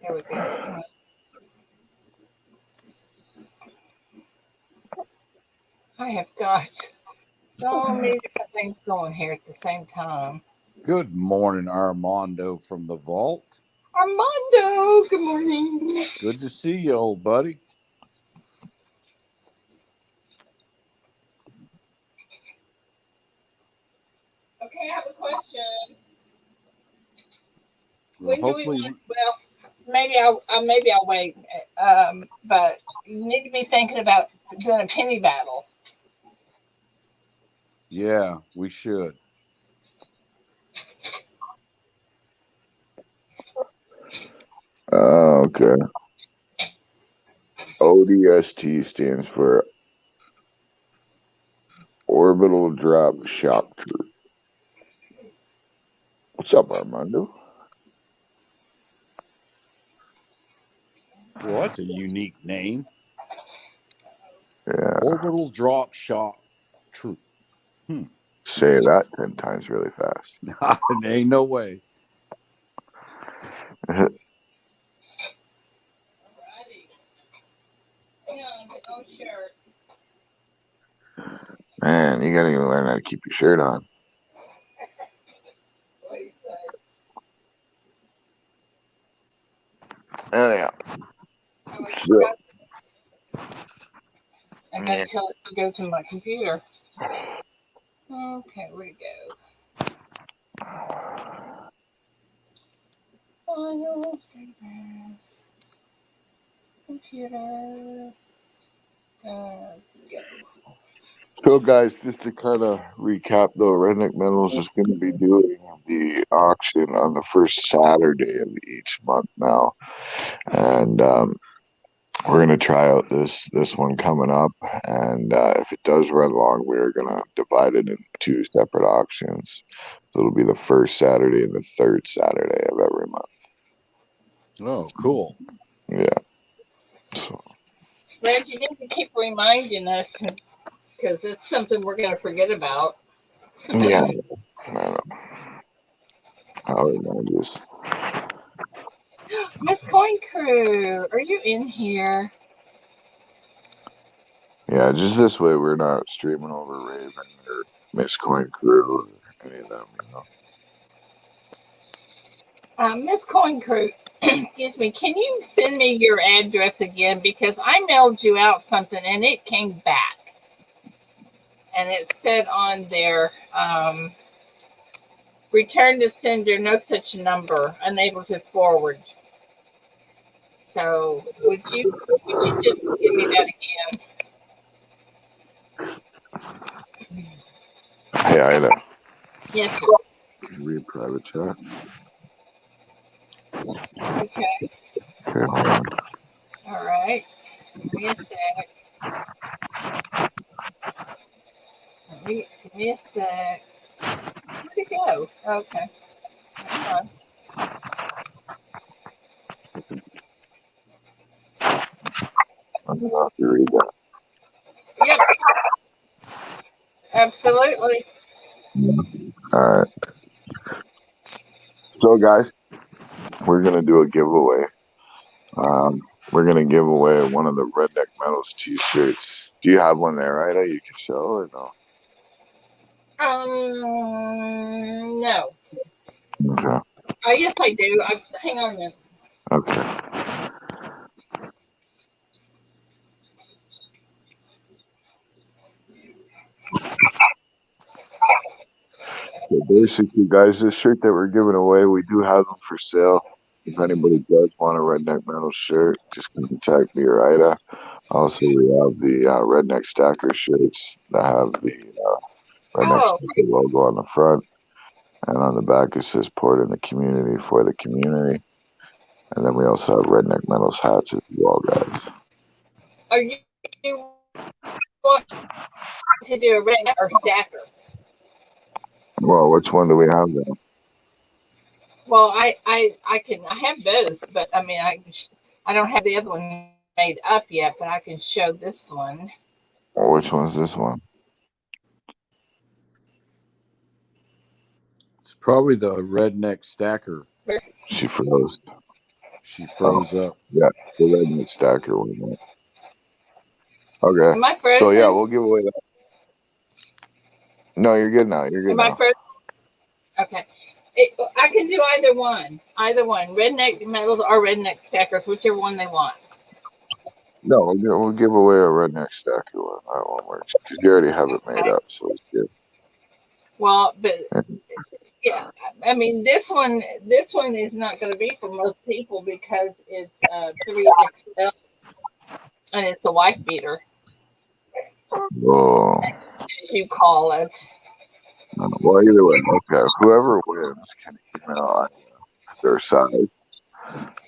There we go. I have got so many different things going here at the same time. Good morning, Armando from the vault. Armando, good morning. Good to see you, old buddy. Okay, I have a question. Well, When do we hopefully, want? Well, maybe I'll wait. But you need to be thinking about doing a penny battle. yeah, we should. Okay. ODST stands for Orbital Drop Shock Troop. What's up, Armando? Well, that's a unique name. Yeah. Orbital Drop Shock Troop. Say that 10 times really fast. Ain't no way. Man, you gotta even learn how to keep your shirt on. Anyhow. So, I gotta tell it to go to my computer. Okay, where'd it go? File, favorites, computer. Go. So, guys, just to kind of recap, though, Redneck Metals is going to be doing the auction on the first Saturday of each month now, and we're going to try out this one coming up. And if it does run long, we're going to divide it into 2 separate auctions. So it'll be the first Saturday and the third Saturday of every month. Oh, cool. Yeah. So. Red, you need to keep reminding us because it's something we're going to forget about. Yeah. I know. I'll remind you. Miss Coin Crew, are you in here? Yeah, just this way we're not streaming over Raven or Miss Coin Crew or any of them, Miss Coin Crew, excuse me, can you send me your address again? Because I mailed you out something and it came back. And it said on there, return to sender, no such number, unable to forward. So would you just give me that again? Hey, Ida. Yes, sir. Read private chat. Okay. Okay, hold on. All right. Give me a sec. Give me a sec. Where'd it go? Okay. Hang on. me know if you read that. Yep, absolutely. All right. So, guys, we're gonna do a giveaway. Um, we're gonna give away one of the Redneck Metals T-shirts. Do you have one there, Ida? You can show or no? No. Okay. Oh, yes, I do. Hang on a minute. Okay. So basically, guys, this shirt that we're giving away, we do have them for sale. If anybody does want a Redneck Metal shirt, just contact me or Ida. Also, we have the Redneck Stacker shirts that have the Redneck Oh, Stacker logo on the front, and on the back it says "Port in the Community for the Community." And then we also have Redneck Metals hats as well, guys. are you want to do a red or stacker? Well, which one do we have then? Well, I have both, but I mean, I don't have the other one made up yet, but I can show this one. Well, which one's this one? It's probably the Redneck Stacker. She froze. She froze up. Yeah, the Redneck Stacker one. Okay. Am I frozen? So yeah, we'll give away that. No, you're good now. You're good Am I now. frozen? Okay. I can do either one. Either one. Redneck Metals or Redneck Stackers, whichever one they want. No, we'll give away a Redneck Stacker one. That one works because you already have it made Okay. up, so it's good. Well, but yeah, I mean this one is not going to be for most people because it's 3XL and it's a wife beater, Oh, as you call it. well, either way, okay. Whoever wins can email their size,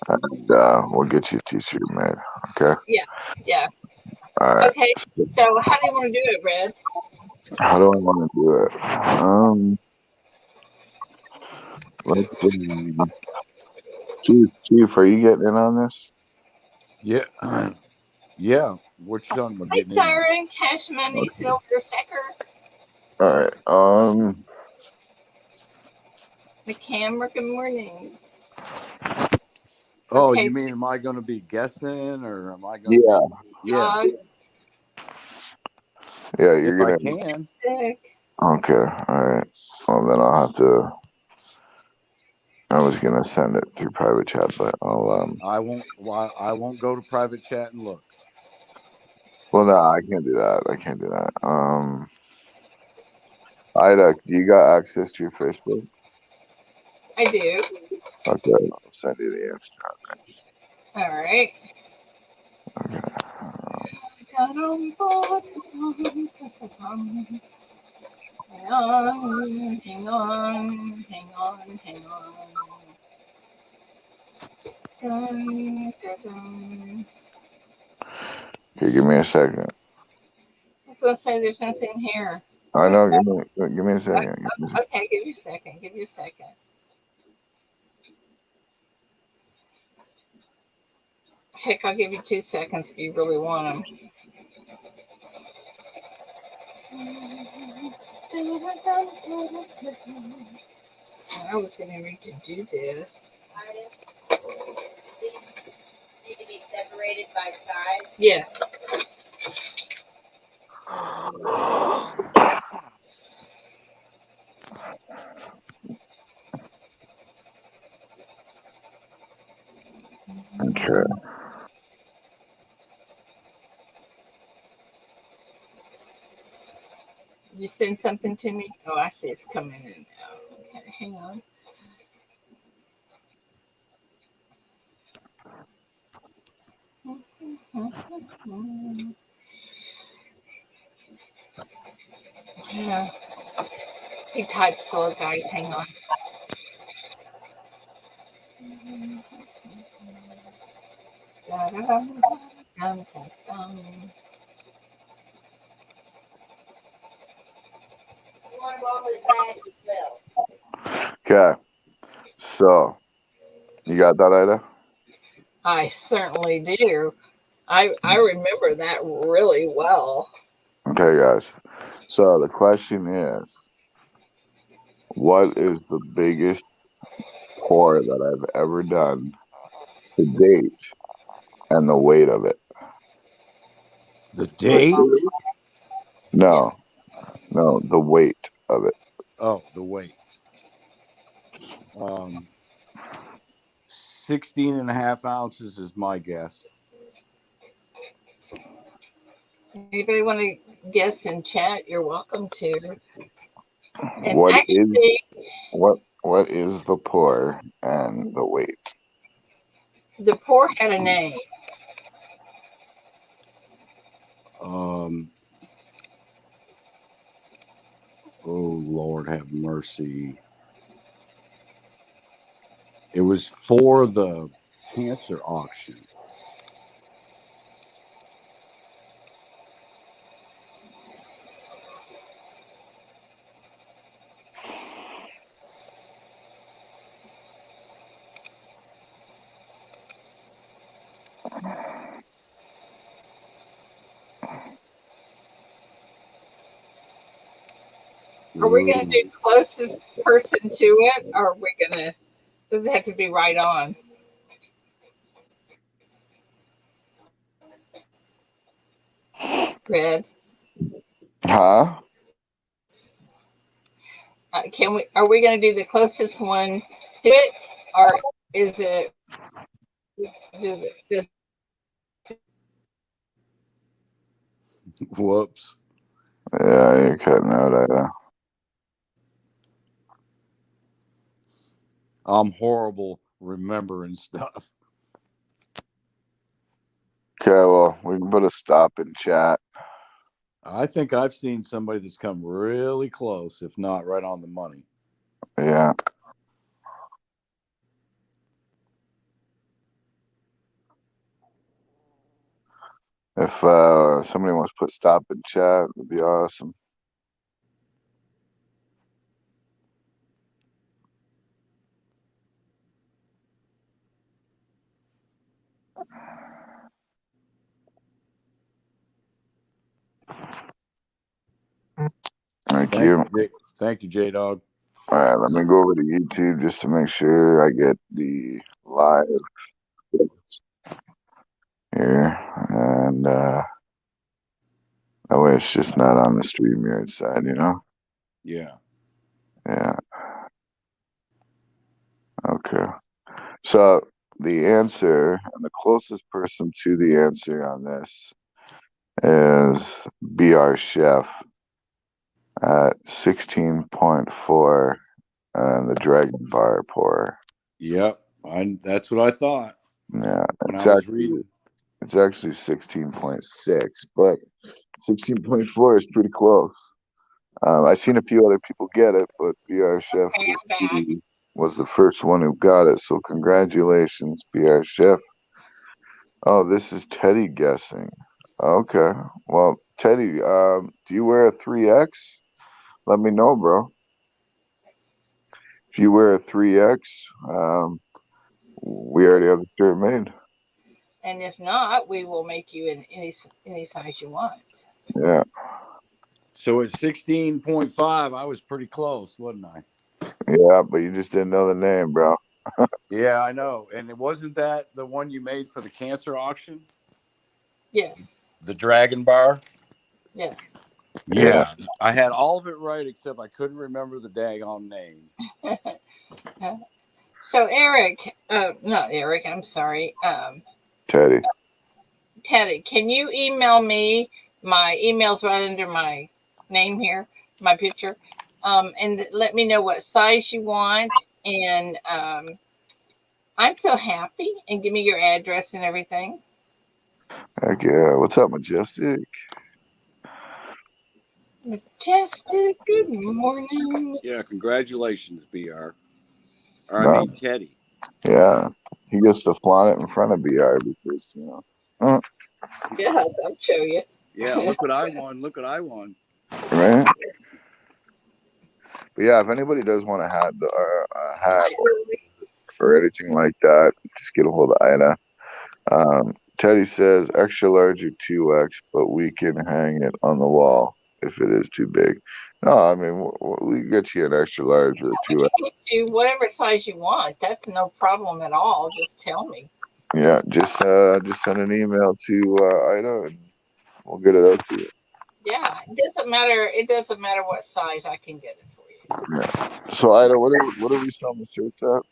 and we'll get you a T-shirt made. Okay. Yeah. All right. Okay. So how do you want to do it, Red? How do I want to do it? Let's Chief, are you getting in on this? Yeah. Yeah. What you talking about Hi, getting in? Siren, Cash Money, Okay. Silver Stacker, All right. the camera. Good morning. Oh, Okay, you mean am I going to be guessing or am I going to Yeah. be? Yeah. Yeah, If you're I gonna. can. Okay. All right. Well, then I'll have to. I was gonna send it through private chat, but I'll. I won't go to private chat and look. Well, no, I can't do that. Ida, do you got access to your Facebook? I do. Okay, I'll send you the answer. All right. Okay. Got on board. Hang on, hang on, hang on, hang on. Dun, dun, dun. Okay, give me a second. I was gonna say there's nothing here. I know. Give me a second. Okay, give you a second. Give you a second. Heck, I'll give you 2 seconds if you really want them. I was getting ready to do this. Need to be separated by size. Yes. Okay. You send something to me? Oh, I see it's coming in now. Okay, hang on. Yeah. He types slow, guys. Hang on. Dum, dum, dum. You want to go over the bag as well. Okay. So, you got that, Ida? I certainly do. I remember that really well. Okay, guys. So the question is, what is the biggest pour that I've ever done to date, and the weight of it? The date? Yes. No, no, the weight of it. Oh, the weight. 16 and a half ounces is my guess. Anybody want to guess in chat? You're welcome to. And What is actually, what is the pour and the weight? the pour had a name. Oh Lord have mercy. It was for the cancer auction. Are we going to do closest person to it, or are we going to? Does it have to be right on? Red. Huh? Can we? Are we going to do the closest one to it, or is it? Does Whoops. Yeah, you're cutting out, Ida. I'm horrible remembering stuff. Okay, well, we can put a stop in chat. I think I've seen somebody that's come really close, if not right on the money. Yeah. If somebody wants to put stop in chat, it'd be awesome. Thank you. Thank you, J-Dog. All right, let me go over to YouTube just to make sure I get the live here. And that way it's just not on the StreamYard side, you know? Yeah. Yeah. Okay. So the answer, and the closest person to the answer on this is BRCHEF at 16.4 and the Dragon Bar pour. Yep. That's what I thought. Yeah, When I was reading. it's actually 16.6, but 16.4 is pretty close. I've seen a few other people get it, but BRCHEF was the first one who got it. So congratulations, BRCHEF. Oh, this is Teddy guessing. Okay. Well, Teddy, do you wear a 3X? Let me know, bro. If you wear a 3X, we already have the shirt made. and if not, we will make you in any size you want. Yeah. So at 16.5, I was pretty close, wasn't I? Yeah, but you just didn't know the name, bro. Yeah, I know. And it wasn't that the one you made for the cancer auction? Yes. The Dragon Bar? Yes. Yeah. I had all of it right, except I couldn't remember the daggone name. So Eric, not Eric, I'm sorry. Teddy. Teddy, can you email me? My email's right under my name here, my picture. And let me know what size you want. And I'm so happy. And give me your address and everything. Heck yeah. What's up, Majestic? Majestic, good morning. Yeah, congratulations, BR. Or I mean, Teddy. Yeah. He gets to flaunt it in front of BR because, you know. Yeah, I'll show you. Yeah, look what I won. Look what I won. Right? But yeah, if anybody does want a hat or anything like that, just get a hold of Ida. Teddy says extra large or 2X, but we can hang it on the wall if it is too big. No, I mean we get you an extra large or a We 2X. can get you whatever size you want. That's no problem at all. Just tell me. Yeah, just send an email to Ida and we'll get it out to you. Yeah, it doesn't matter. It doesn't matter what size. I can get it for you. Yeah. So Ida, what are we selling the shirts at?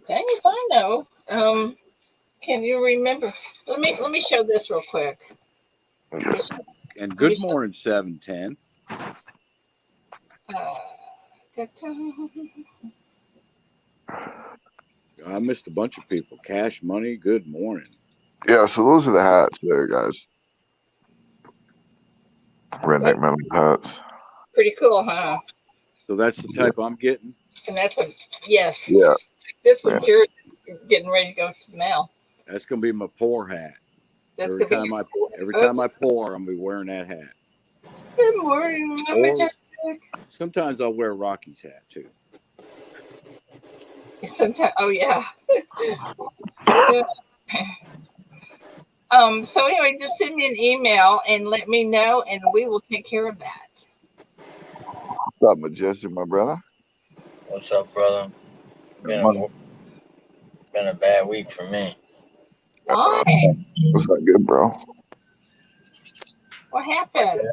Dang if I know. Can you remember? Let me show this real quick. And good morning, 710. I missed a bunch of people. Cash Money, good morning. Yeah, so those are the hats there, guys. Redneck metal hats. Pretty cool, huh? So that's the type I'm getting. And that's a yes. Yeah. This one Jared's getting ready to go to the mail. That's gonna be my pour hat. That's every time I pour, I'm gonna be wearing that hat. Good morning, Mama. Sometimes I'll wear Rocky's hat too. Sometimes, oh yeah. So anyway, just send me an email and let me know, and we will take care of that. What's up, Majestic, my brother? What's up, brother? Been a bad week for me. Why? What's not good, bro? What happened?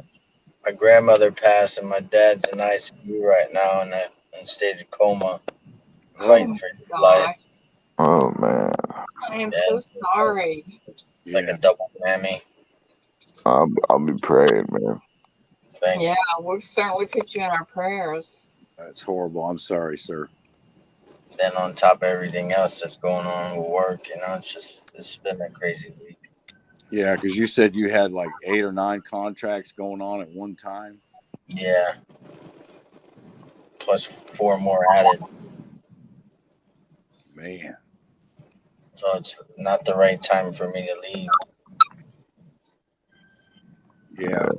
My grandmother passed, and my dad's in ICU right now in a state of coma, fighting for his life. Oh man, I am so sorry. It's like a double whammy. I'll be praying, man. Thanks. Yeah, we'll certainly put you in our prayers. That's horrible. I'm sorry, sir. Then on top of everything else that's going on with work, it's been a crazy week. Yeah, because you said you had like 8 or 9 contracts going on at one time. Yeah. Plus 4 more added. Man. So it's not the right time for me to leave. Yeah.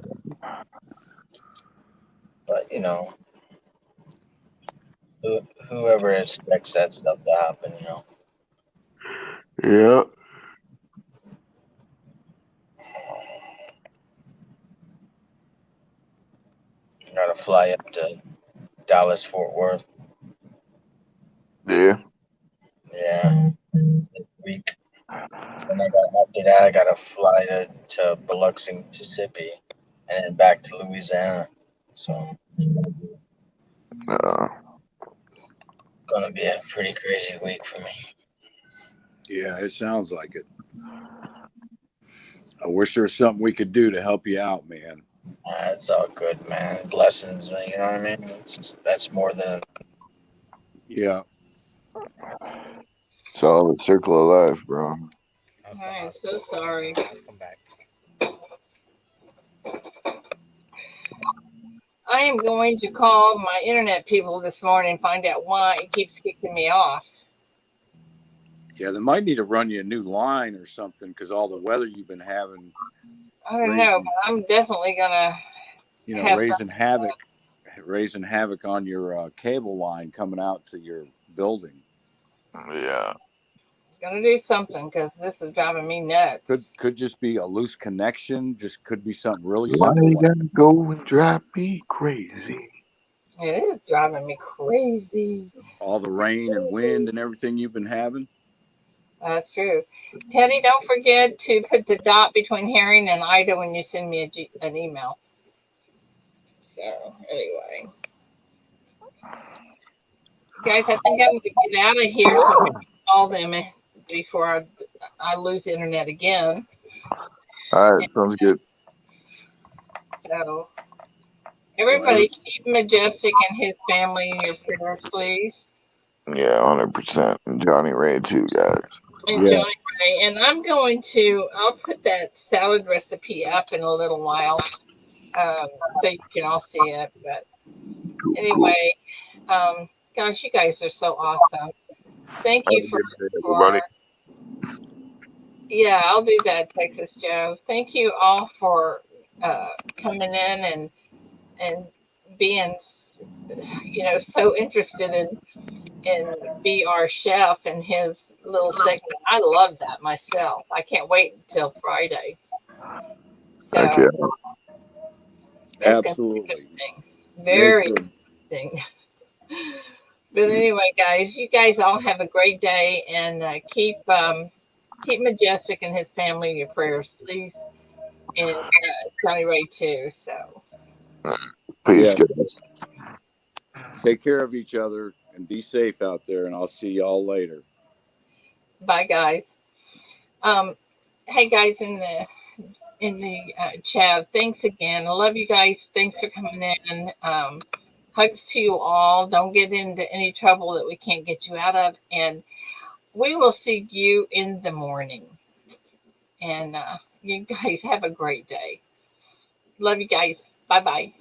But, whoever expects that stuff to happen, Yeah. Gotta fly up to Dallas, Fort Worth. Yeah. Yeah. This week. And after that, I gotta fly to Biloxi, Mississippi, and then back to Louisiana. So it's gonna be a pretty crazy week for me. Yeah, it sounds like it. I wish there was something we could do to help you out, man. It's all good, man. Blessings, you know what I mean? That's more than. Yeah. It's all the circle of life, bro. I am so sorry. Come back. I am going to call my internet people this morning and find out why it keeps kicking me off. Yeah, they might need to run you a new line or something because all the weather you've been having. I don't know, but I'm definitely gonna. Raising havoc on your cable line coming out to your building. Yeah. Gonna do something because this is driving me nuts. Could just be a loose connection. Just could be something really Why simple. you gotta go and drive me crazy? It is driving me crazy. All the rain and wind and everything you've been having. That's true. Teddy, don't forget to put the dot between Herring and Ida when you send me an email. So, anyway. Guys, I think I'm going to get out of here so I can call them before I lose internet again. All right, sounds good. So, everybody keep Majestic and his family in your prayers, please. Yeah, 100%. And Johnny Ray too, guys. And Johnny Ray. And I'll put that salad recipe up in a little while so you can all see it. But anyway, gosh, you guys are so awesome. Thank you for yeah, I'll do that, Texas Joe. Thank you all for coming in and being so interested in in BRCHEF and his little segment. I love that myself. I can't wait until Friday. Heck So yeah. it's going to be Absolutely. interesting. Very interesting. But anyway, guys, you guys all have a great day, and keep Majestic and his family in your prayers, please, and Johnny Ray too. So Peace, Yes. guys. Take care of each other and be safe out there. And I'll see y'all later. bye, guys. Hey, guys, in the chat, thanks again. I love you guys. Thanks for coming in. Hugs to you all. Don't get into any trouble that we can't get you out of, and we will see you in the morning. And you guys have a great day. Love you guys. Bye bye.